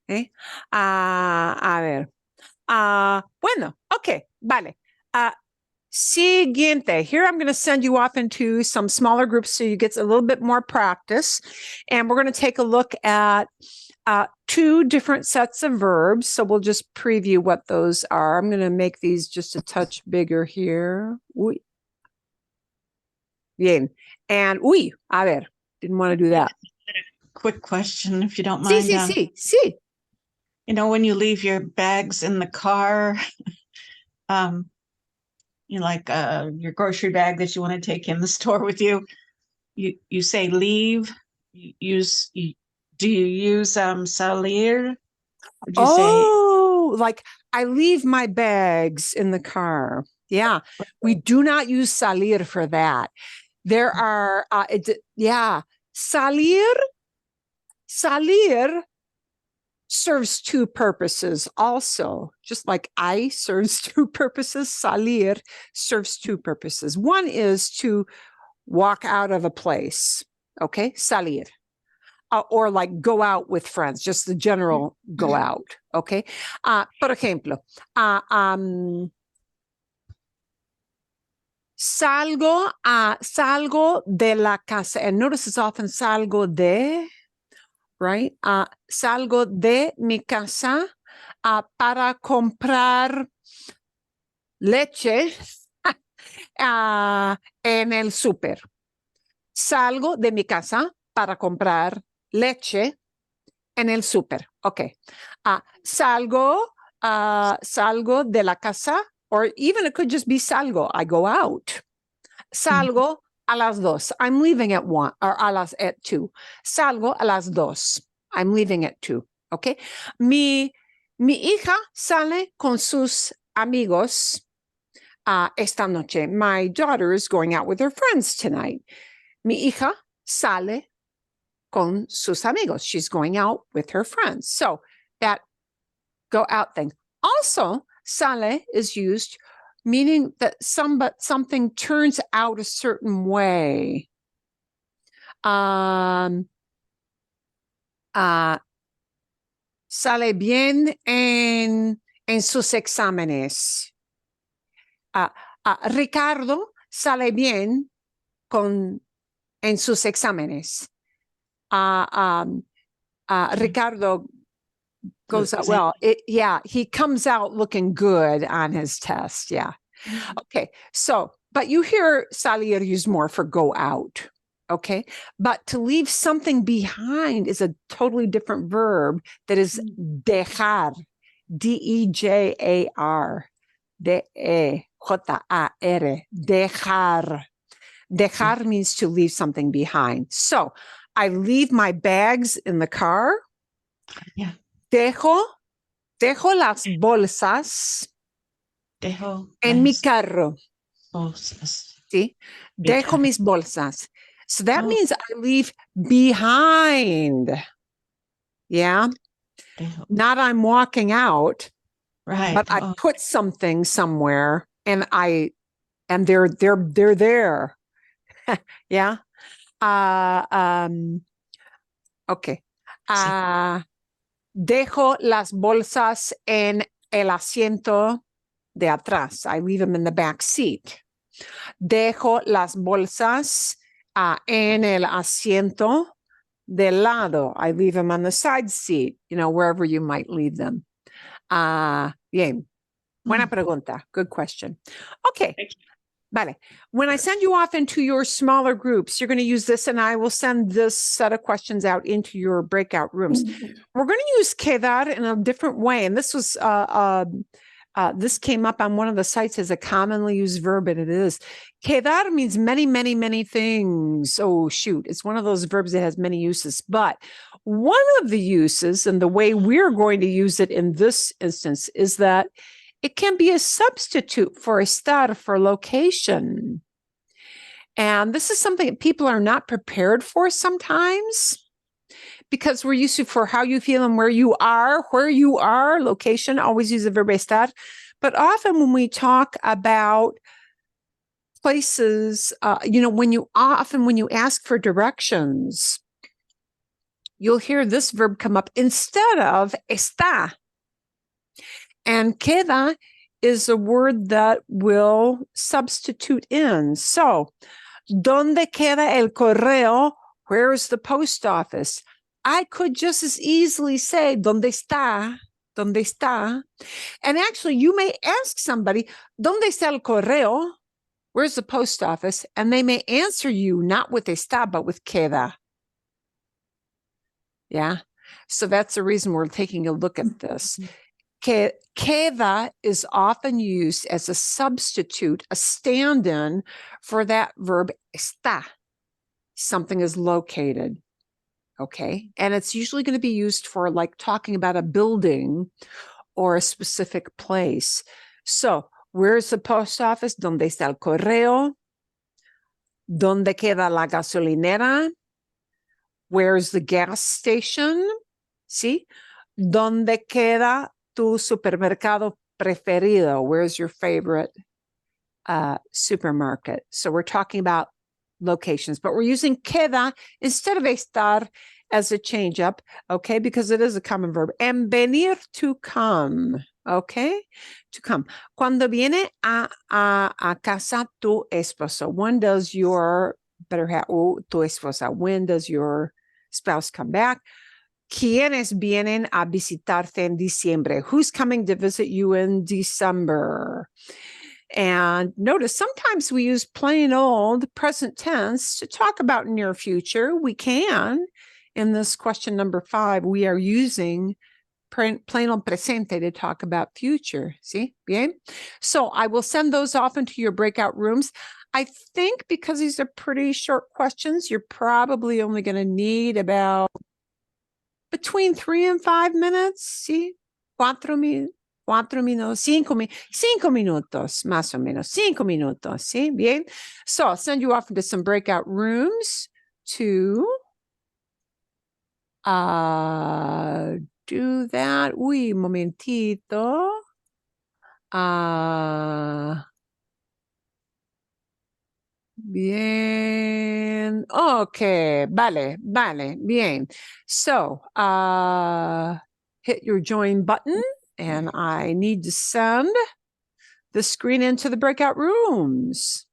¿Eh? A ver. Bueno, ok, vale. Siguiente. Here I'm going to send you off into some smaller groups so you get a little bit more practice. And we're going to take a look at two different sets of verbs. So we'll just preview what those are. I'm going to make these just a touch bigger here. Uy. Bien. And uy, a ver, didn't want to do that. Quick question, if you don't Sí, mind. sí, sí. You know, when you leave your bags in the car, you know, like your grocery bag that you want to take in the store with you, you say leave. Do you use salir? Or do you Oh, like I leave my bags in the car. Yeah, we do not use salir for that. There are, salir serves two purposes also. Just like I serves two purposes, salir serves two purposes. One is to walk out of a place, okay, salir. Or like go out with friends, just the general go out, okay? Por ejemplo, salgo de la casa, and notice it's often salgo de, right? Salgo de mi casa para comprar leche en el súper. Salgo de mi casa para comprar leche en el súper. Okay. Salgo de la casa, or even it could just be salgo. I go out. Salgo a las 2. I'm leaving at 1 or at 2. Salgo a las 2. I'm leaving at 2. Okay. Mi hija sale con sus amigos esta noche. My daughter is going out with her friends tonight. Mi hija sale con sus amigos. She's going out with her friends. So that go out thing. Also, sale is used meaning that something turns out a certain way. Sale bien en sus exámenes. Ricardo sale bien en sus exámenes. Ricardo goes out well. He comes out looking good on his test. Yeah. Okay. So, but you hear salir used more for go out. Okay. But to leave something behind is a totally different verb that is dejar. D-E-J-A-R. D-E-J-A-R. Dejar. Dejar means to leave something behind. So I leave my bags in the car. Yeah. Dejo las bolsas en mi carro. Bolsas. ¿Sí? Dejo mis bolsas. So that means I leave behind. Yeah. Not I'm walking out. Right. But I put something somewhere and I and they're there. Yeah. Okay. Dejo las bolsas en el asiento de atrás. I leave them in the back seat. Dejo las bolsas en el asiento del lado. I leave them on the side seat, wherever you might leave them. Bien. Buena pregunta. Good question. Okay. Vale. When I send you off into your smaller groups, you're going to use this, and I will send this set of questions out into your breakout rooms. We're going to use quedar in a different way. And this was, this came up on one of the sites as a commonly used verb, and it is. Quedar means many, many, many things. Oh, shoot. It's one of those verbs that has many uses. But one of the uses, and the way we're going to use it in this instance, is that it can be a substitute for estar, for location. And this is something that people are not prepared for sometimes, because we're used to for how you feel and where you are, location, always use the verb estar. But often when we talk about places, when you ask for directions, you'll hear this verb come up instead of está. And queda is a word that will substitute in. So, ¿dónde queda el correo? Where is the post office? I could just as easily say, ¿dónde está? ¿Dónde está? And actually, you may ask somebody, ¿dónde está el correo? Where's the post office? And they may answer you not with está, but with queda. Yeah. So that's the reason we're taking a look at this. Queda is often used as a substitute, a stand-in for that verb está. Something is located. Okay. And it's usually going to be used for like talking about a building or a specific place. So, where's the post office? ¿Dónde está el correo? ¿Dónde queda la gasolinera? Where's the gas station? ¿Sí? ¿Dónde queda tu supermercado preferido? Where's your favorite supermarket? So we're talking about locations, but we're using queda instead of estar as a change up, okay? Because it is a common verb. And venir, to come, okay? To come. Cuando viene a casa tu esposo, when does your, tu esposa, when does your spouse come back? ¿Quiénes vienen a visitarte en diciembre? Who's coming to visit you in December? And notice sometimes we use plain old present tense to talk about near future. We can. In this question number 5, we are using plain old presente to talk about future. See? Bien? So I will send those off into your breakout rooms. I think because these are pretty short questions, you're probably only going to need about between 3 and 5 minutes, sí, 4 minutos, 5 minutos, más o menos, 5 minutos, sí, bien. So I'll send you off into some breakout rooms to do that. Uy, momentito. Bien. Okay. Vale. Bien. So, hit your join button, and I need to send the screen into the breakout rooms.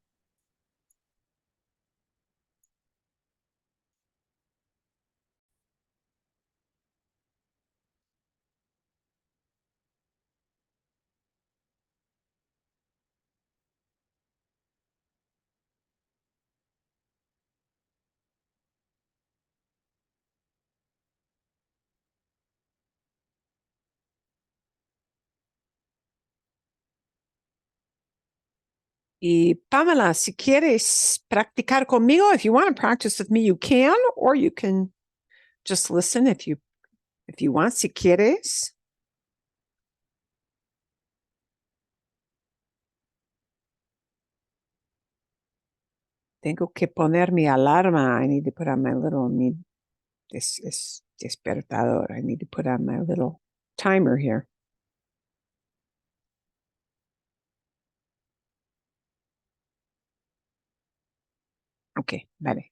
Y Pamela, si quieres practicar conmigo, if you want to practice with me, you can, or you can just listen if you want, si quieres. Tengo que poner mi alarma. I need to put on my little despertador. I need to put on my little timer here. Ok, vale.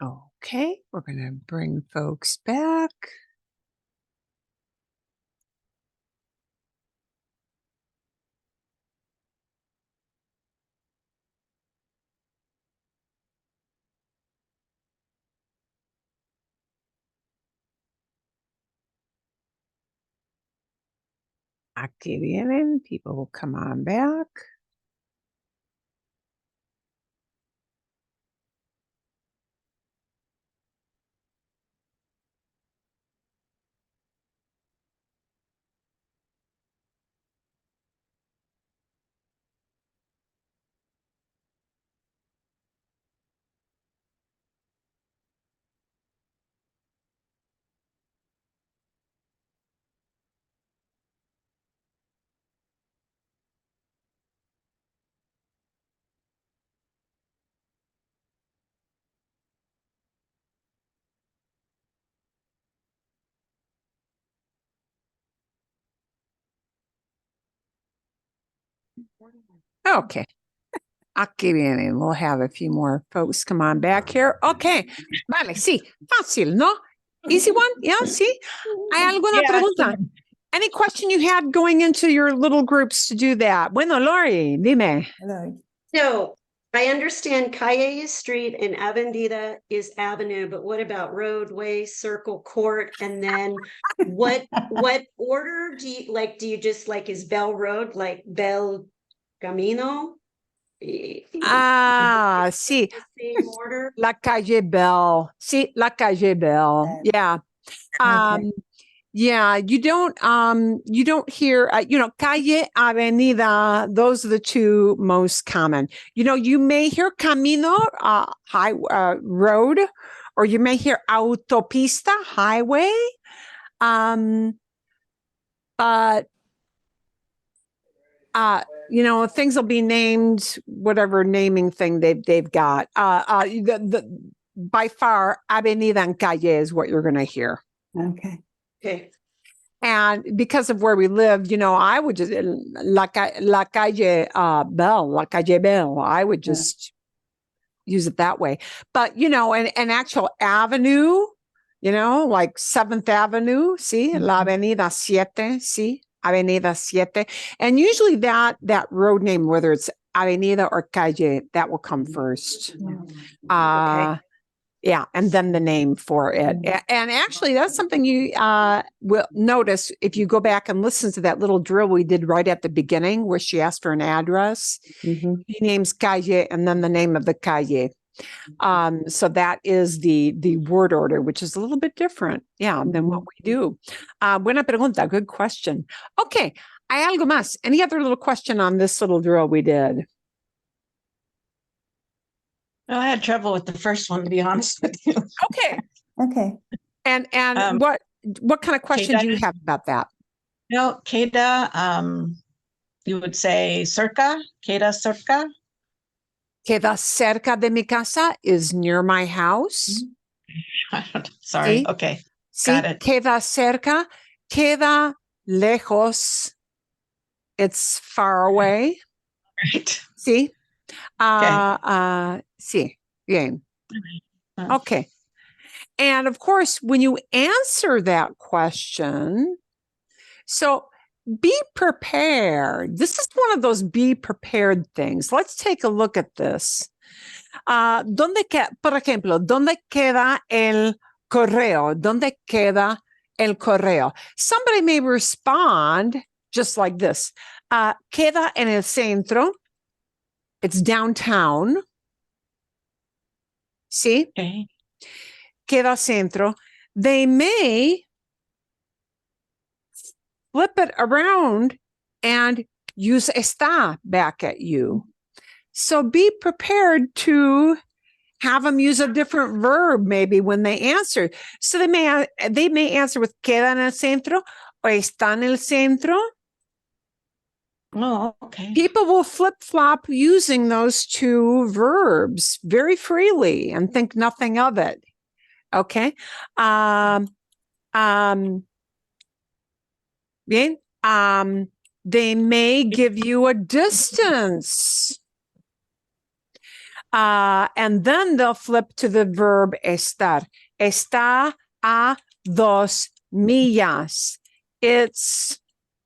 Okay, we're going to bring folks back. Aquí vienen. People will come on back. Okay. Aquí vienen. We'll have a few more folks come on back here. Okay. Vale, sí. Fácil, ¿no? Easy one? Yeah, sí. ¿Hay alguna Yeah. pregunta? Any question you had going into your little groups to do that? Bueno, Lori, dime. Hello. So I understand calle is street and avenida is avenue, but what about roadway, circle, court? And then what order do you like? Do you just like, is Bell Road like Bell Camino? Ah, sí. The same order? La calle Bell. Sí, la calle Bell. Yeah. Yeah, you don't hear, calle, avenida, those are the two most common. You may hear camino, road, or you may hear autopista, highway. But things will be named whatever naming thing they've got. By far, avenida and calle is what you're going to hear. Okay. Okay. And because of where we lived, I would just la calle Bell, la calle Bell. I would just use it that way. But an actual avenue, like 7th Avenue, see, la Avenida Siete, see, Avenida Siete, and usually that road name, whether it's Avenida or calle, that will come first. Okay. Yeah, and then the name for it. And actually, that's something you will notice if you go back and listen to that little drill we did right at the beginning where she asked for an address. He names calle and then the name of the calle. So that is the word order, which is a little bit different, than what we do. Buena pregunta, good question. Okay, hay algo más? Any other little question on this little drill we did? Well, I had trouble with the first one, to be honest with you. Okay. Okay. And what kind of question do you have about that? No, queda, you would say cerca, queda cerca. Queda cerca de mi casa is near my house. Sorry. Sí. Okay. Sí, Got it. queda cerca, queda lejos. It's far away. Right. Sí. Sí. Bien. Okay. And of course, when you answer that question, so be prepared. This is one of those be prepared things. Let's take a look at this. Por ejemplo, ¿dónde queda el correo? ¿Dónde queda el correo? Somebody may respond just like this. Queda en el centro. It's downtown. ¿Sí? Okay. Queda centro. They may flip it around and use está back at you. So be prepared to have them use a different verb maybe when they answer. So they may answer with queda en el centro or está en el centro. Oh, okay. People will flip-flop using those two verbs very freely and think nothing of it. Okay. Bien. They may give you a distance. And then they'll flip to the verb estar. Está a 2 millas. It's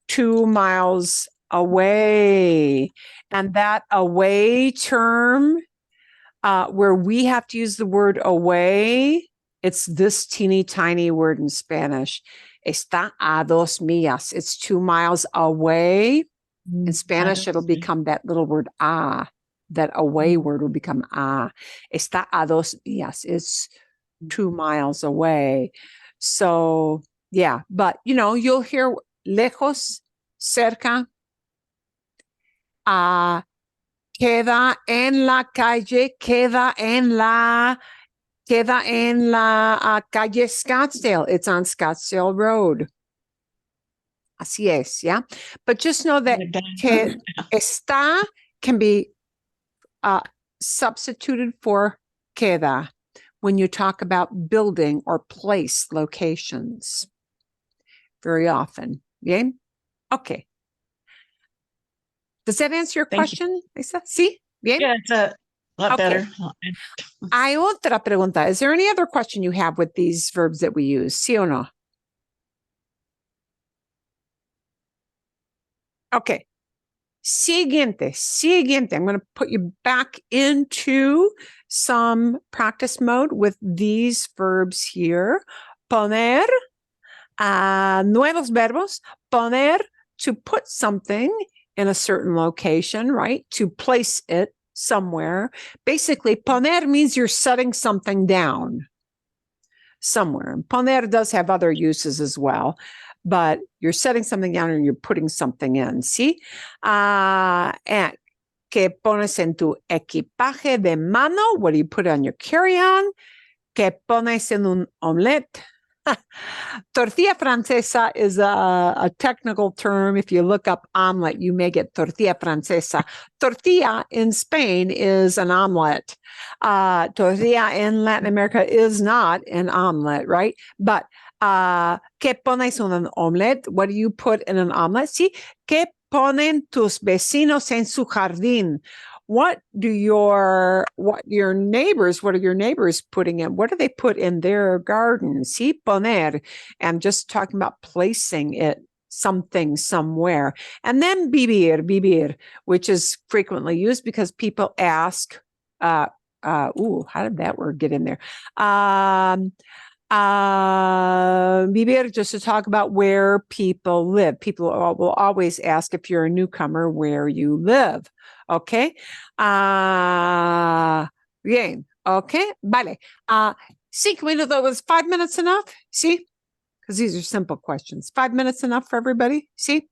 2 miles away. And that away term, where we have to use the word away, it's this teeny tiny word in Spanish. Está a 2 millas. It's 2 miles away. In Spanish, it'll become that little word a. That away word will become a. Está a 2 millas. It's 2 miles away. So, yeah. But, you'll hear lejos, cerca, queda en la calle, queda en la calle Scottsdale. It's on Scottsdale Road. Así es, yeah. But just know that que está can be substituted for queda when you talk about building or place locations. Very often. Bien? Okay. Does that answer your Thank you. question, Lisa? Sí? Bien? Yeah, it's a lot Okay. better. Hay otra pregunta. Is there any other question you have with these verbs that we use? Sí o no? Okay. Siguiente. I'm going to put you back into some practice mode with these verbs here. Poner, nuevos verbos. Poner, to put something in a certain location, right? To place it somewhere. Basically, poner means you're setting something down somewhere. Poner does have other uses as well, but you're setting something down and you're putting something in, ¿sí? And que pones en tu equipaje de mano, what do you put on your carry-on? Que pones en un omelette. Tortilla francesa is a technical term. If you look up omelet, you may get tortilla francesa. Tortilla in Spain is an omelet. Tortilla in Latin America is not an omelet, right? But ¿qué pones en un omelette? What do you put in an omelet? Sí. ¿Qué ponen tus vecinos en su jardín? What are your neighbors putting in? What do they put in their garden? Sí, poner. I'm just talking about placing it something somewhere. And then vivir, which is frequently used because people ask, how did that word get in there? Vivir, just to talk about where people live. People will always ask if you're a newcomer where you live. Okay. Bien. Okay. Vale. 5 minutos. Was 5 minutes enough? See? Because these are simple questions. 5 minutes enough for everybody? See?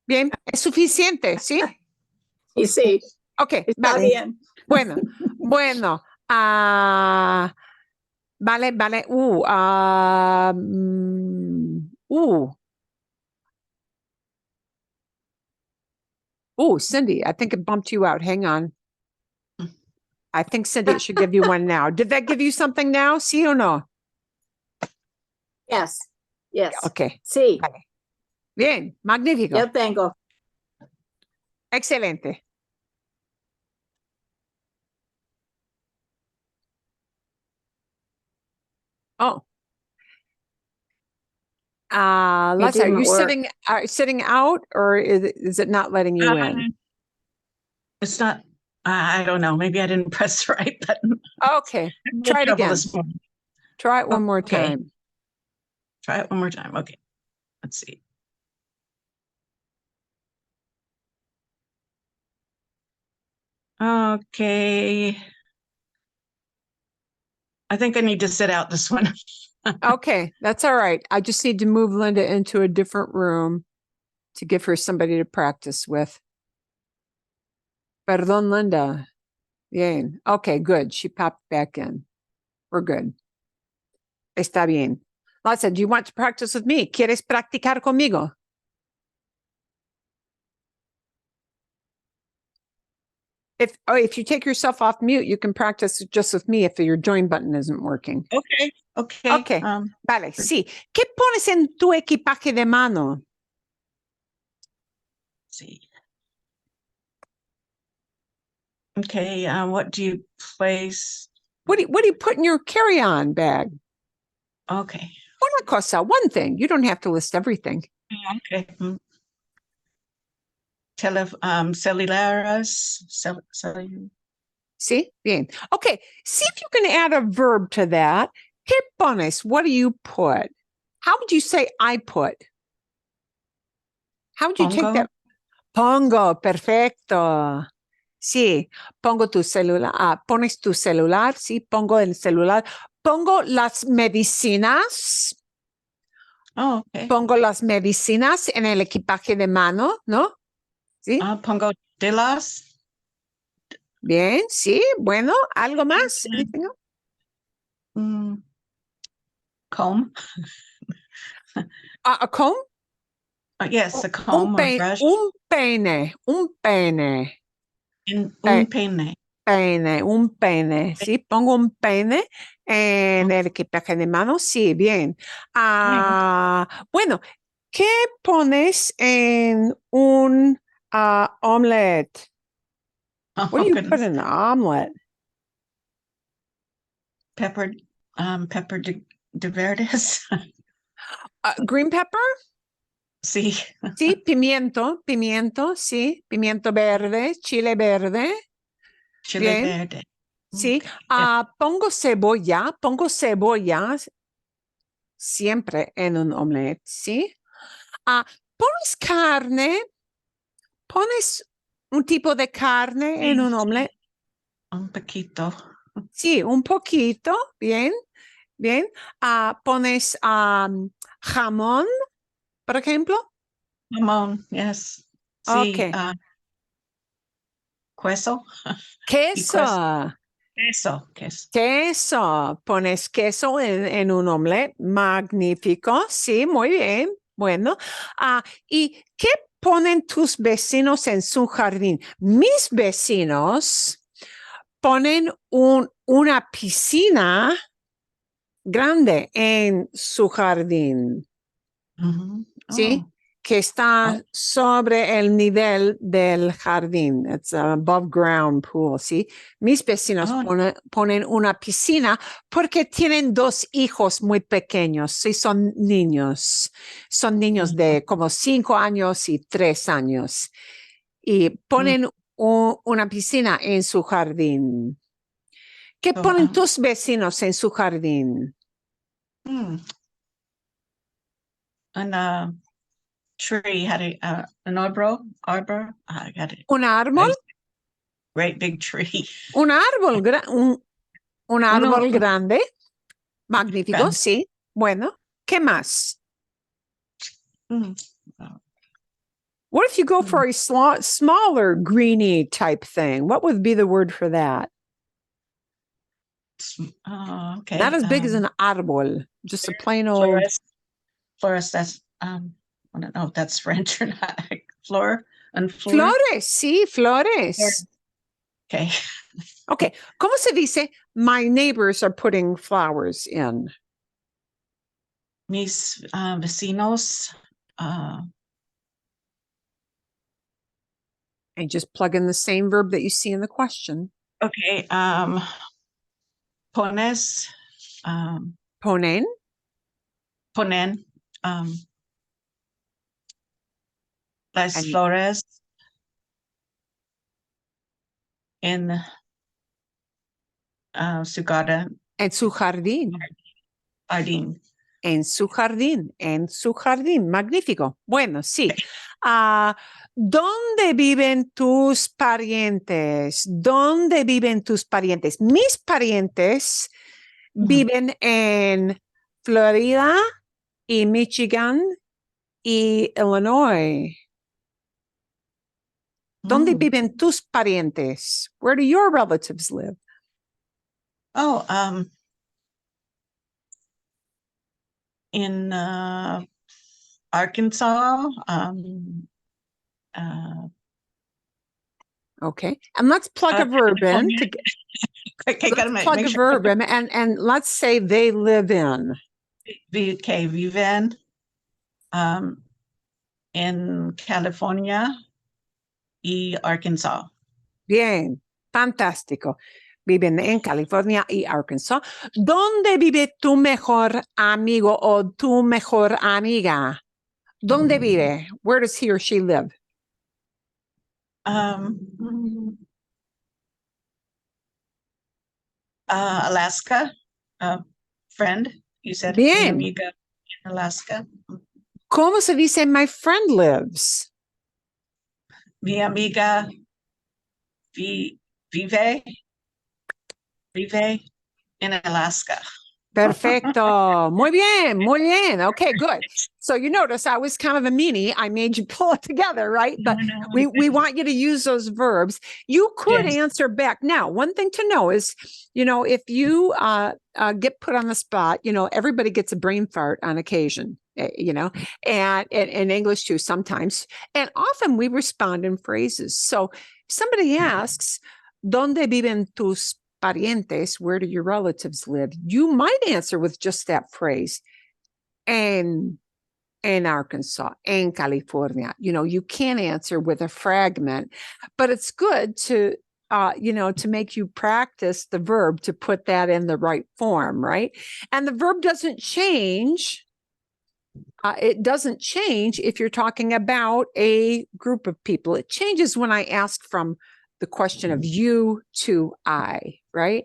Bien. Es suficiente. See? Y sí, Okay. está Vale. bien. Bueno. Vale. Cindy, I think it bumped you out. Hang on. I think, Cindy, it should give you one now. Did that give you something now? Sí o no? Yes, yes. Okay. Sí, Vale. Bien. Magnífico. yo tengo. Excelente. Oh. Leslie, are you sitting out, or is it not letting you in? It's not, I don't know. Maybe I didn't press the right button. Okay. Try it again. Try it one more time. Try it one more time. Okay. Let's see. Okay. I think I need to sit out this one. Okay, that's all right. I just need to move Linda into a different room to give her somebody to practice with. Perdón, Linda. Bien. Okay, good. She popped back in. We're good. Está bien. Lisa, do you want to practice with me? ¿Quieres practicar conmigo? If you take yourself off mute, you can practice just with me if your join button isn't working. Okay. Okay. Vale, sí. ¿Qué pones en tu equipaje de mano? See. Okay, what do you place? What do you put in your carry-on bag? Okay. Una cosa, one thing. You don't have to list everything. Okay. Celulares. See? Bien. Okay. See if you can add a verb to that. ¿Qué pones? What do you put? How would you say I put? How would you take that? Pongo. Perfecto. Sí. Pongo tu celular. Pones tu celular. Sí. Pongo el celular. Pongo las medicinas. Oh, okay. Pongo las medicinas en el equipaje de mano, ¿no? Sí. Pongo de las. Bien, sí. Bueno, ¿algo más? Comb. A comb? Yes, a comb or brush. Un peine. Un peine. Un peine. Sí, pongo un peine en el equipaje de mano. Sí, bien. Bueno, ¿qué pones en un Omelette. Oh, What do you goodness. put in an omelet? Pepper de verdes. Green pepper? Sí. Sí, pimiento, sí, pimiento verde, chile verde. Chile Bien. verde. Sí, Okay. pongo cebolla siempre en un omelette, ¿sí? Pones carne, pones un tipo de carne en un omelette. Un poquito. Sí, un poquito, bien, bien. Pones jamón, por ejemplo. Jamón, yes. Sí, Ok. queso. Y Queso. queso. Queso, pones queso en un omelette, magnífico, sí, muy bien, bueno. ¿Y qué ponen tus vecinos en su jardín? Mis vecinos ponen una piscina grande en su jardín, Mhm. ¿sí? Oh, Que está sobre el nivel del jardín. It's an above ground pool, ¿sí? Mis vecinos oh. ponen una piscina porque tienen 2 hijos muy pequeños, sí, son niños. Son niños de como 5 años y 3 años. Y ponen una piscina en su jardín. ¿Qué So, ponen tus vecinos en su jardín? And tree had an arbor. I got it. ¿Un árbol? Great big tree. Un árbol, un árbol No, grande. Magnífico, grande. sí. Bueno, ¿qué más? What if you go for a smaller greeny type thing? What would be the word for that? Okay. Not as big as an árbol, just a plain old Florist, that's I don't know if that's French or not. Flor and flor. flores. Sí, flores. Okay. Okay. ¿Cómo se dice? My neighbors are putting flowers in. Mis vecinos. And just plug in the same verb that you see in the question. Okay. Pones. Ponen. Ponen. Las And- flores. En su garden. En su jardín. Jardín. En su jardín, en su jardín. Magnífico. Bueno, sí. ¿Dónde viven tus parientes? ¿Dónde viven tus parientes? Mis parientes viven en Florida y Michigan y Illinois. ¿Dónde viven tus parientes? Where do your relatives live? Oh, in Arkansas. Okay. And let's plug a verb in. Okay, Let's plug a verb in and let's say they live in. Okay, viven in California y Arkansas. Bien, fantástico. Viven en California y Arkansas. ¿Dónde vive tu mejor amigo o tu mejor amiga? ¿Dónde vive? Where does he or she live? Alaska. Friend, you said. Bien. Mi amiga in Alaska. ¿Cómo se dice my friend lives? Mi amiga vive in Alaska. Perfecto. Muy bien, muy bien. Okay, good. So you notice I was kind of a meanie. I made you pull it together, right? But we want you to use those verbs. You could answer back. Now, one thing to know is, if you get put on the spot, everybody gets a brain fart on occasion, and in English too sometimes. And often we respond in phrases. So somebody asks, ¿Dónde viven tus parientes? Where do your relatives live? You might answer with just that phrase. En in Arkansas, in California. You know, you can answer with a fragment, but it's good to, to make you practice the verb to put that in the right form, right? And the verb doesn't change. It doesn't change if you're talking about a group of people. It changes when I ask from the question of you to I, right?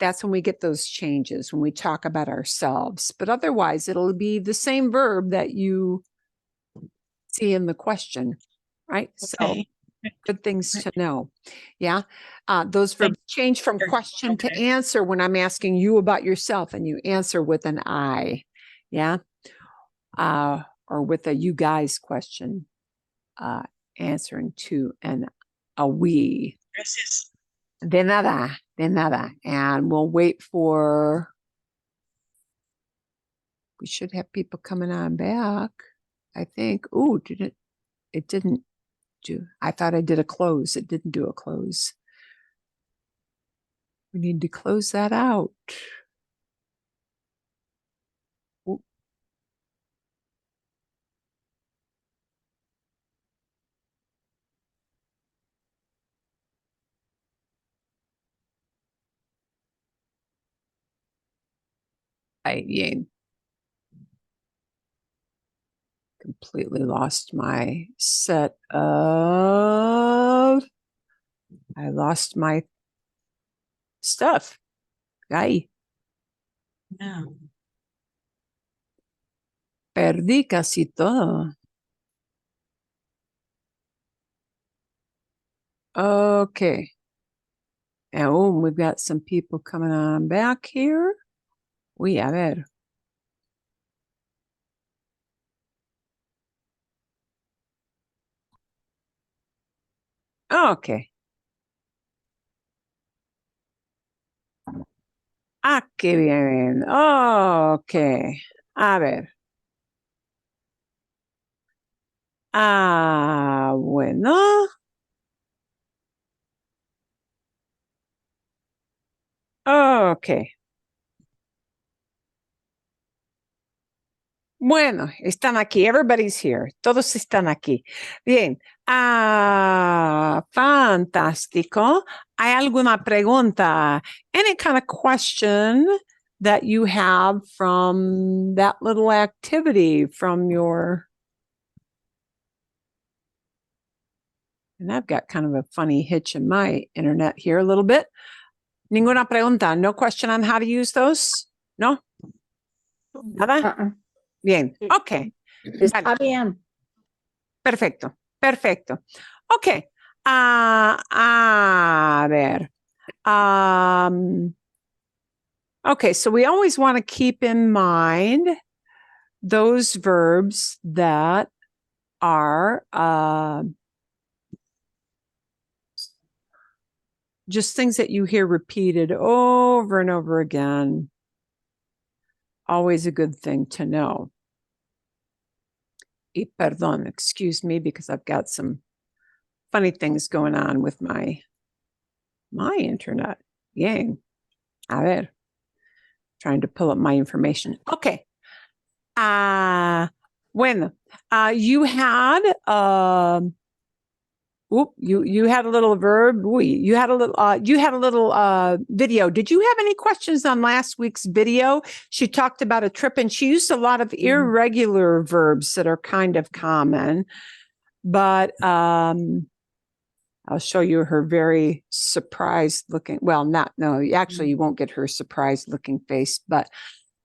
That's when we get those changes, when we talk about ourselves. But otherwise, it'll be the same verb that you see in the question, right? So Okay. good things to know. Yeah. Those verbs change from question to answer when I'm asking you about yourself and you answer with an I. Yeah. Or with a you guys question, answering to a we. Gracias. De nada, de nada. And we'll wait for, we should have people coming on back, I think. Oh, it didn't do, I thought I did a close. It didn't do a close. We need to close that out. Ooh. Yeah. Completely lost my set of, I lost my stuff. Ay, No. perdí casi todo. Okay. And oh, we've got some people coming on back here. Uy, a ver. Okay. Ah, qué bien. Okay. A ver. Bueno. Okay. Bueno, están aquí. Everybody's here. Todos están aquí. Bien. Fantástico. ¿Hay alguna pregunta? Any kind of question that you have from that little activity from your... And I've got kind of a funny hitch in my internet here a little bit. Ninguna pregunta. No question on how to use those? No? Nada? Bien. Okay. Está bien. Perfecto. Perfecto. Okay. A ver. Okay, so we always want to keep in mind those verbs that are just things that you hear repeated over and over again. Always a good thing to know. Y perdón, excuse me, because I've got some funny things going on with my internet. Yang. A ver. Trying to pull up my information. Okay. Bueno, you had you had a little verb. You had a little video. Did you have any questions on last week's video? She talked about a trip and she used a lot of irregular verbs that are kind of common, but I'll show you her very surprised looking, well, actually you won't get her surprised looking face, but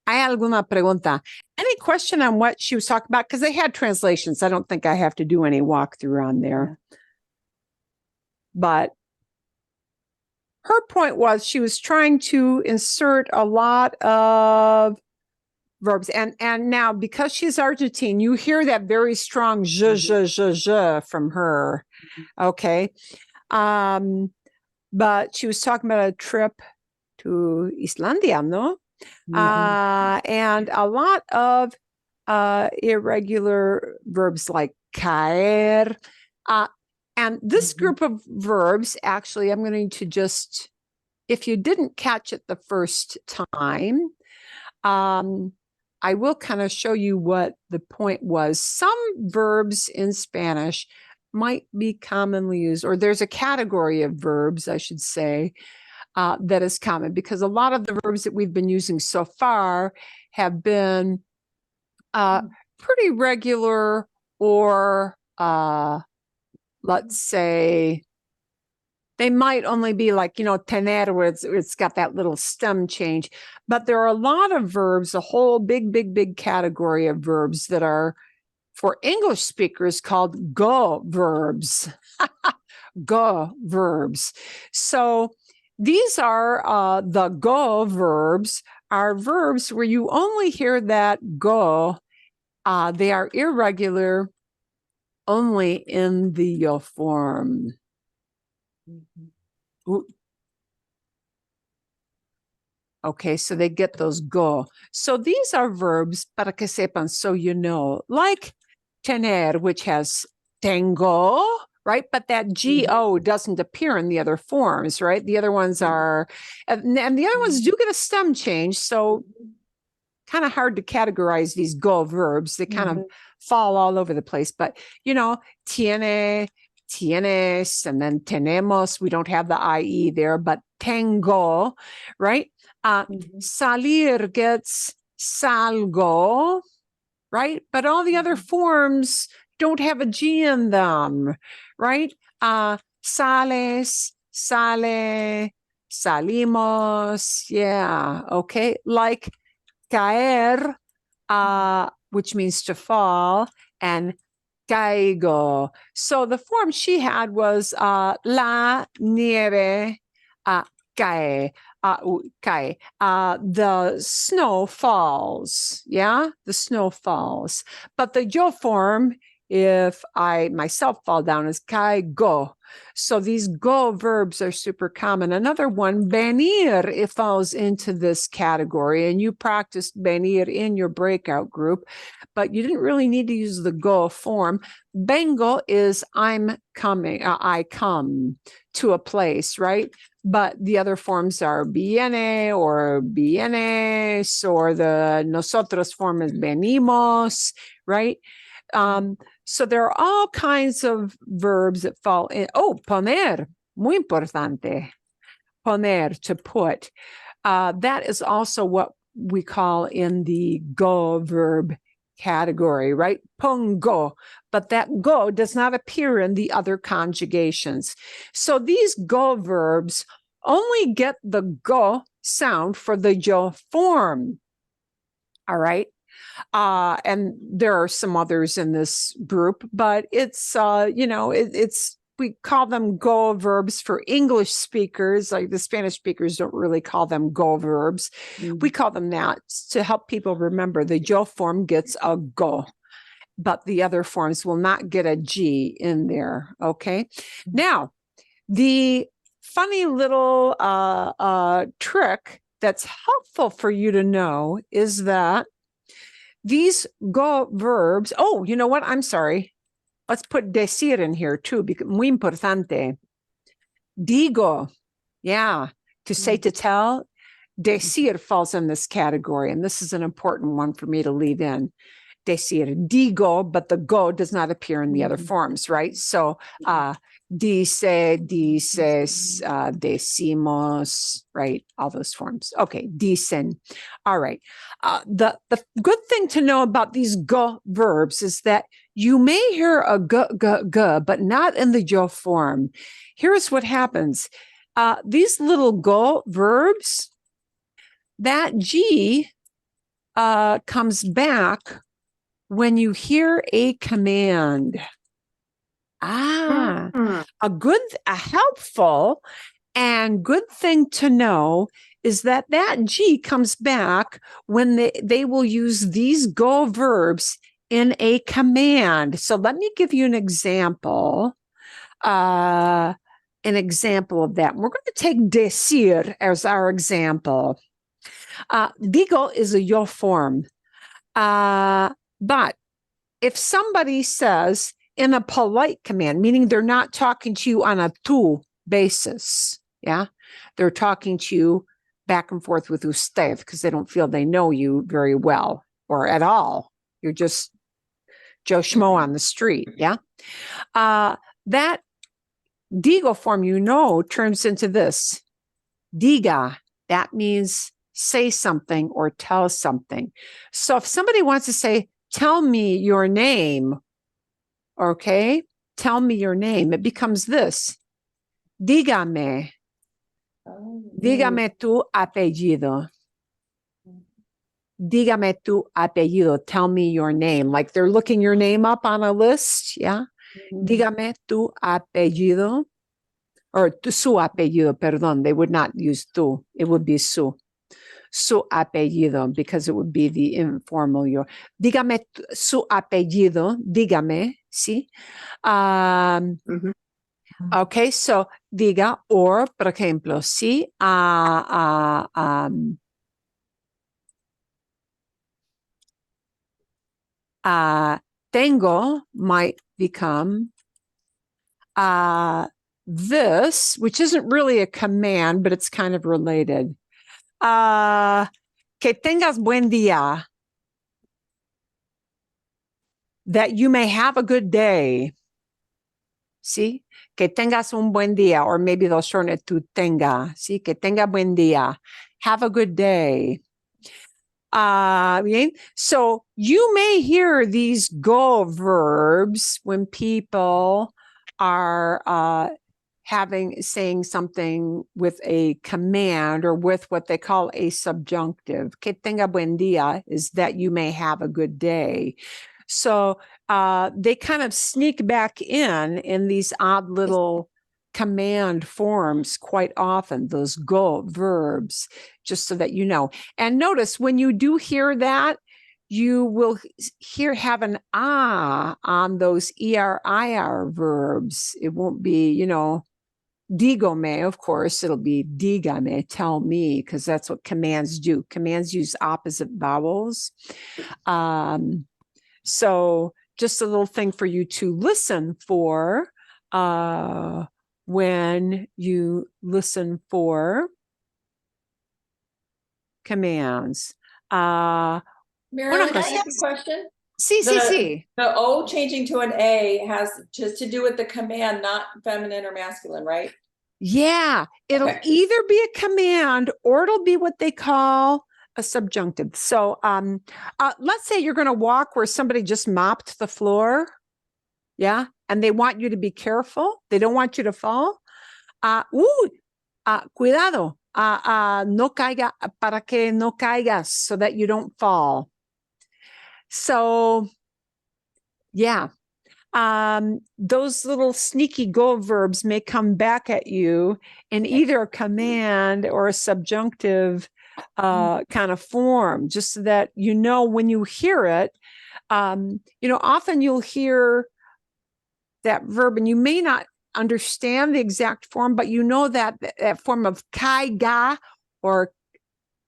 ¿hay alguna pregunta? Any question on what she was talking about? Because they had translations. I don't think I have to do any walkthrough on there. Yeah. But her point was she was trying to insert a lot of verbs. And now, because she's Argentine, you hear that very strong je from her. Okay. But she was talking about a trip to Islandia, no? And a lot of irregular verbs like caer. And this group of verbs, actually, I'm going to just, if you didn't catch it the first time, I will kind of show you what the point was. Some verbs in Spanish might be commonly used, or there's a category of verbs, I should say, that is common, because a lot of the verbs that we've been using so far have been pretty regular, or let's say they might only be like, tener, where it's got that little stem change. But there are a lot of verbs, a whole big category of verbs that are, for English speakers, called go verbs. Go verbs. So these are the go verbs are verbs where you only hear that go. They are irregular only in the yo form. Ooh. Okay, so they get those go. So these are verbs, para que sepan, so you know, like tener, which has tengo, right? But that go doesn't appear in the other forms, right? The other ones are, and the other ones do get a stem change. So kind of hard to categorize these go verbs. They kind of fall all over the place. But, tiene, tienes, and then tenemos. We don't have the IE there, but tengo, right? Salir gets salgo, right? But all the other forms don't have a G in them, right? Sales, sale, salimos. Yeah, okay. Like caer, which means to fall, and caigo. So the form she had was la nieve cae. Cae. The snow falls. Yeah, the snow falls. But the yo form, if I myself fall down, is caigo. So these go verbs are super common. Another one, venir, it falls into this category, and you practiced venir in your breakout group, but you didn't really need to use the go form. Vengo is I'm coming, I come to a place, right? But the other forms are viene or vienes, or the nosotros form is venimos, right? So there are all kinds of verbs that fall in. Oh, poner, muy importante. Poner, to put. That is also what we call in the go verb category, right? Pongo. But that go does not appear in the other conjugations. So these go verbs only get the go sound for the yo form. All right. And there are some others in this group, but it's, we call them go verbs for English speakers. Like the Spanish speakers don't really call them go verbs. We call them that to help people remember the yo form gets a go, but the other forms will not get a G in there. Okay. Now, the funny little trick that's helpful for you to know is that these go verbs, oh, you know what? I'm sorry. Let's put decir in here too, because muy importante. Digo, yeah, to say, to tell. Decir falls in this category, and this is an important one for me to leave in. Decir, digo, but the go does not appear in the other forms, right? So, dice, dices, decimos, right? All those forms. Okay, dicen. All right. The good thing to know about these go verbs is that you may hear a g, but not in the yo form. Here's what happens. These little go verbs, that G comes back when you hear a command. A helpful and good thing to know is that G comes back when they will use these go verbs in a command. So let me give you an example. Of that. We're going to take decir as our example. Digo is a yo form. But if somebody says in a polite command, meaning they're not talking to you on a tú basis, yeah, they're talking to you back and forth with usted because they don't feel they know you very well, or at all. You're just Joe Schmo on the street. Yeah. That digo form, turns into this. Diga. That means say something or tell something. So if somebody wants to say, tell me your name, okay, tell me your name, it becomes this. Dígame. Dígame tu apellido. Dígame tu apellido. Tell me your name. Like they're looking your name up on a list. Yeah. Dígame tu apellido. Or su apellido, perdón. They would not use tu. It would be su. Su apellido, because it would be the informal yo. Dígame su apellido. Dígame. Sí. Okay, so diga, or, por ejemplo, sí, tengo might become this, which isn't really a command, but it's kind of related. Que tengas buen día. That you may have a good day. ¿Sí? Que tengas un buen día, or maybe they'll shorten it to tenga. ¿Sí? Que tenga buen día. Have a good day. Bien? So you may hear these go verbs when people are saying something with a command or with what they call a subjunctive. Que tenga buen día is that you may have a good day. So they kind of sneak back in these odd little command forms quite often, those go verbs, just so that you know. And notice when you do hear that, you will have an on those ER-IR verbs. It won't be, dígame, of course, it'll be dígame, tell me, because that's what commands do. Commands use opposite vowels. So just a little thing for you to listen for when you listen for commands. Marilyn, I have a question. Sí. The O changing to an A has just to do with the command, not feminine or masculine, right? Yeah, it'll either be a command or it'll be what they call a subjunctive. So let's say you're going to walk where somebody just mopped the floor. Yeah. And they want you to be careful. They don't want you to fall. Cuidado. No caiga, para que no caigas, so that you don't fall. So, yeah. Those little sneaky go verbs may come back at you in either a command or a subjunctive kind of form, just so that when you hear it, often you'll hear that verb and you may not understand the exact form, but that form of caiga or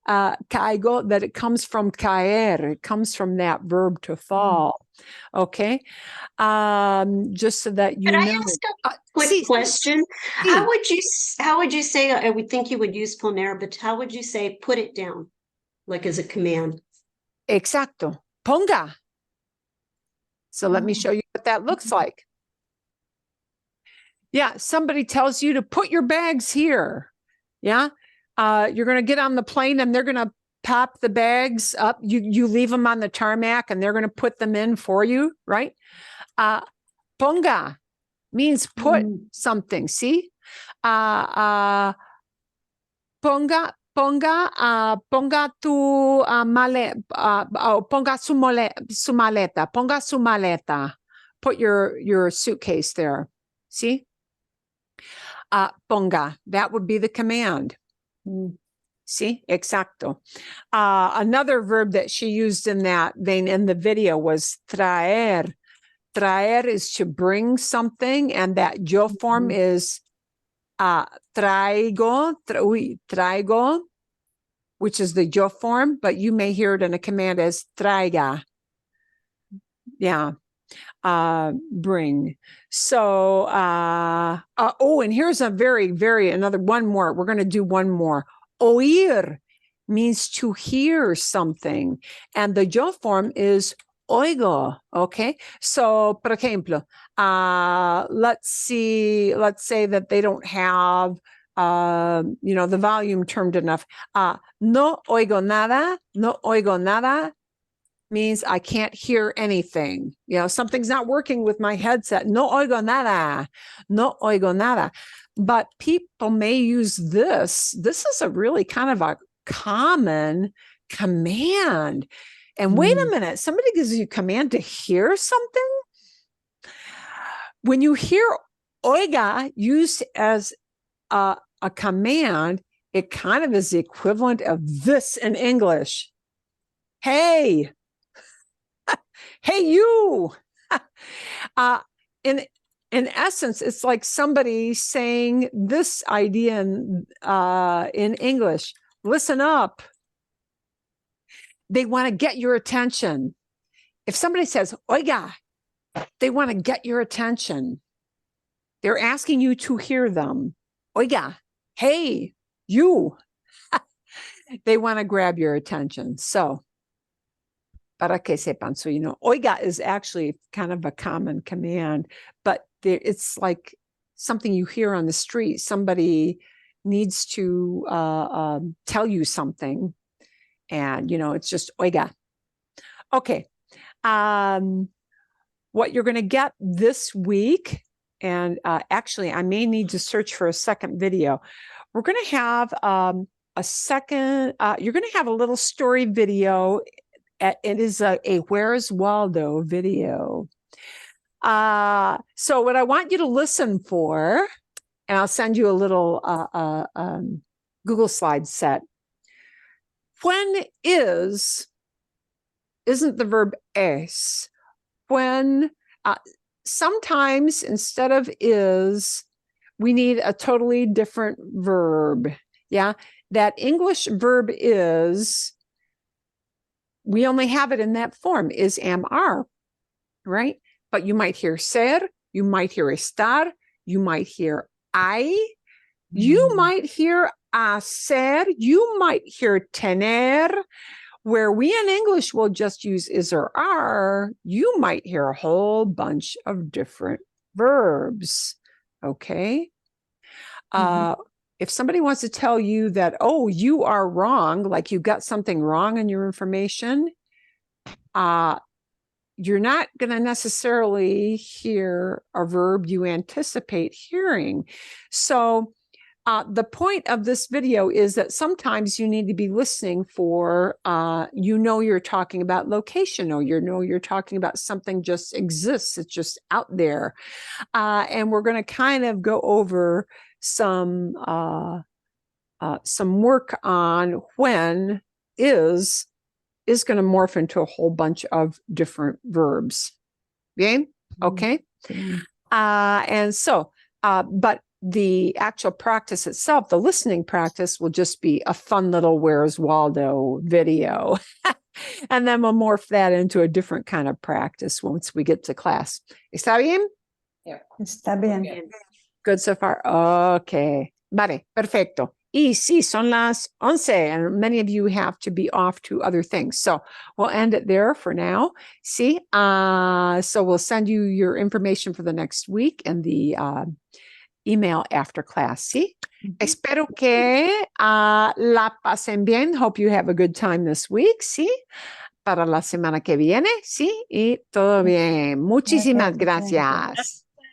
caigo, that it comes from caer. It comes from that verb to fall. Okay. Just so that you know. Could I ask a quick question? How would you say, I would think you would use poner, but how would you say put it down? Like as a command? Exacto. Ponga. So let me show you what that looks like. Yeah, somebody tells you to put your bags here. Yeah. You're going to get on the plane and they're going to pop the bags up. You leave them on the tarmac and they're going to put them in for you, right? Ponga means put something. See? Ponga tu ponga su maleta. Ponga su maleta. Put your suitcase there. See? Ponga. That would be the command. See? Exacto. Another verb that she used in that vein in the video was traer. Traer is to bring something, and that yo form is traigo, which is the yo form, but you may hear it in a command as traiga. Yeah. Bring. So, and here's a another one more. We're going to do one more. Oír means to hear something. And the yo form is oigo, okay? So, por ejemplo, let's say that they don't have, the volume turned enough. No oigo nada means I can't hear anything. Something's not working with my headset. No oigo nada. But people may use this. This is a really kind of a common command. And wait a minute, somebody gives you a command to hear something? When you hear oiga used as a command, it kind of is the equivalent of this in English. Hey, hey, you. In essence, it's like somebody saying this idea in English. Listen up. They want to get your attention. If somebody says, oiga, they want to get your attention. They're asking you to hear them. Oiga, hey, you. They want to grab your attention. So, para que sepan. So, oiga is actually kind of a common command, but it's like something you hear on the street. Somebody needs to tell you something. And, it's just oiga. Okay. What you're going to get this week, and actually, I may need to search for a second video. We're going to have a second, you're going to have a little story video. It is a Where's Waldo video. So what I want you to listen for, and I'll send you a little Google slide set. When isn't the verb es. When sometimes instead of is, we need a totally different verb. Yeah, that English verb is, we only have it in that form, is, am, are, right? But you might hear ser, you might hear estar, you might hear hay, you might hear hacer, you might hear tener. Where we in English will just use is or are, you might hear a whole bunch of different verbs, okay? If somebody wants to tell you that, oh, you are wrong, like you got something wrong in your information, you're not going to necessarily hear a verb you anticipate hearing. So the point of this video is that sometimes you need to be listening for, you're talking about location, or you're talking about something just exists. It's just out there. And we're going to kind of go over some work on when is going to morph into a whole bunch of different verbs. Bien? Okay. And so, but the actual practice itself, the listening practice, will just be a fun little Where's Waldo video. And then we'll morph that into a different kind of practice once we get to class. ¿Está bien? Yeah. Está bien. Good so far? Okay. Vale, perfecto. Y sí, son las 11, and many of you have to be off to other things. So we'll end it there for now. See? So we'll send you your information for the next week and the email after class. ¿Sí? Espero que la pasen bien. Hope you have a good time this week. ¿Sí? Para la semana que viene. ¿Sí? Y todo bien. Muchísimas gracias.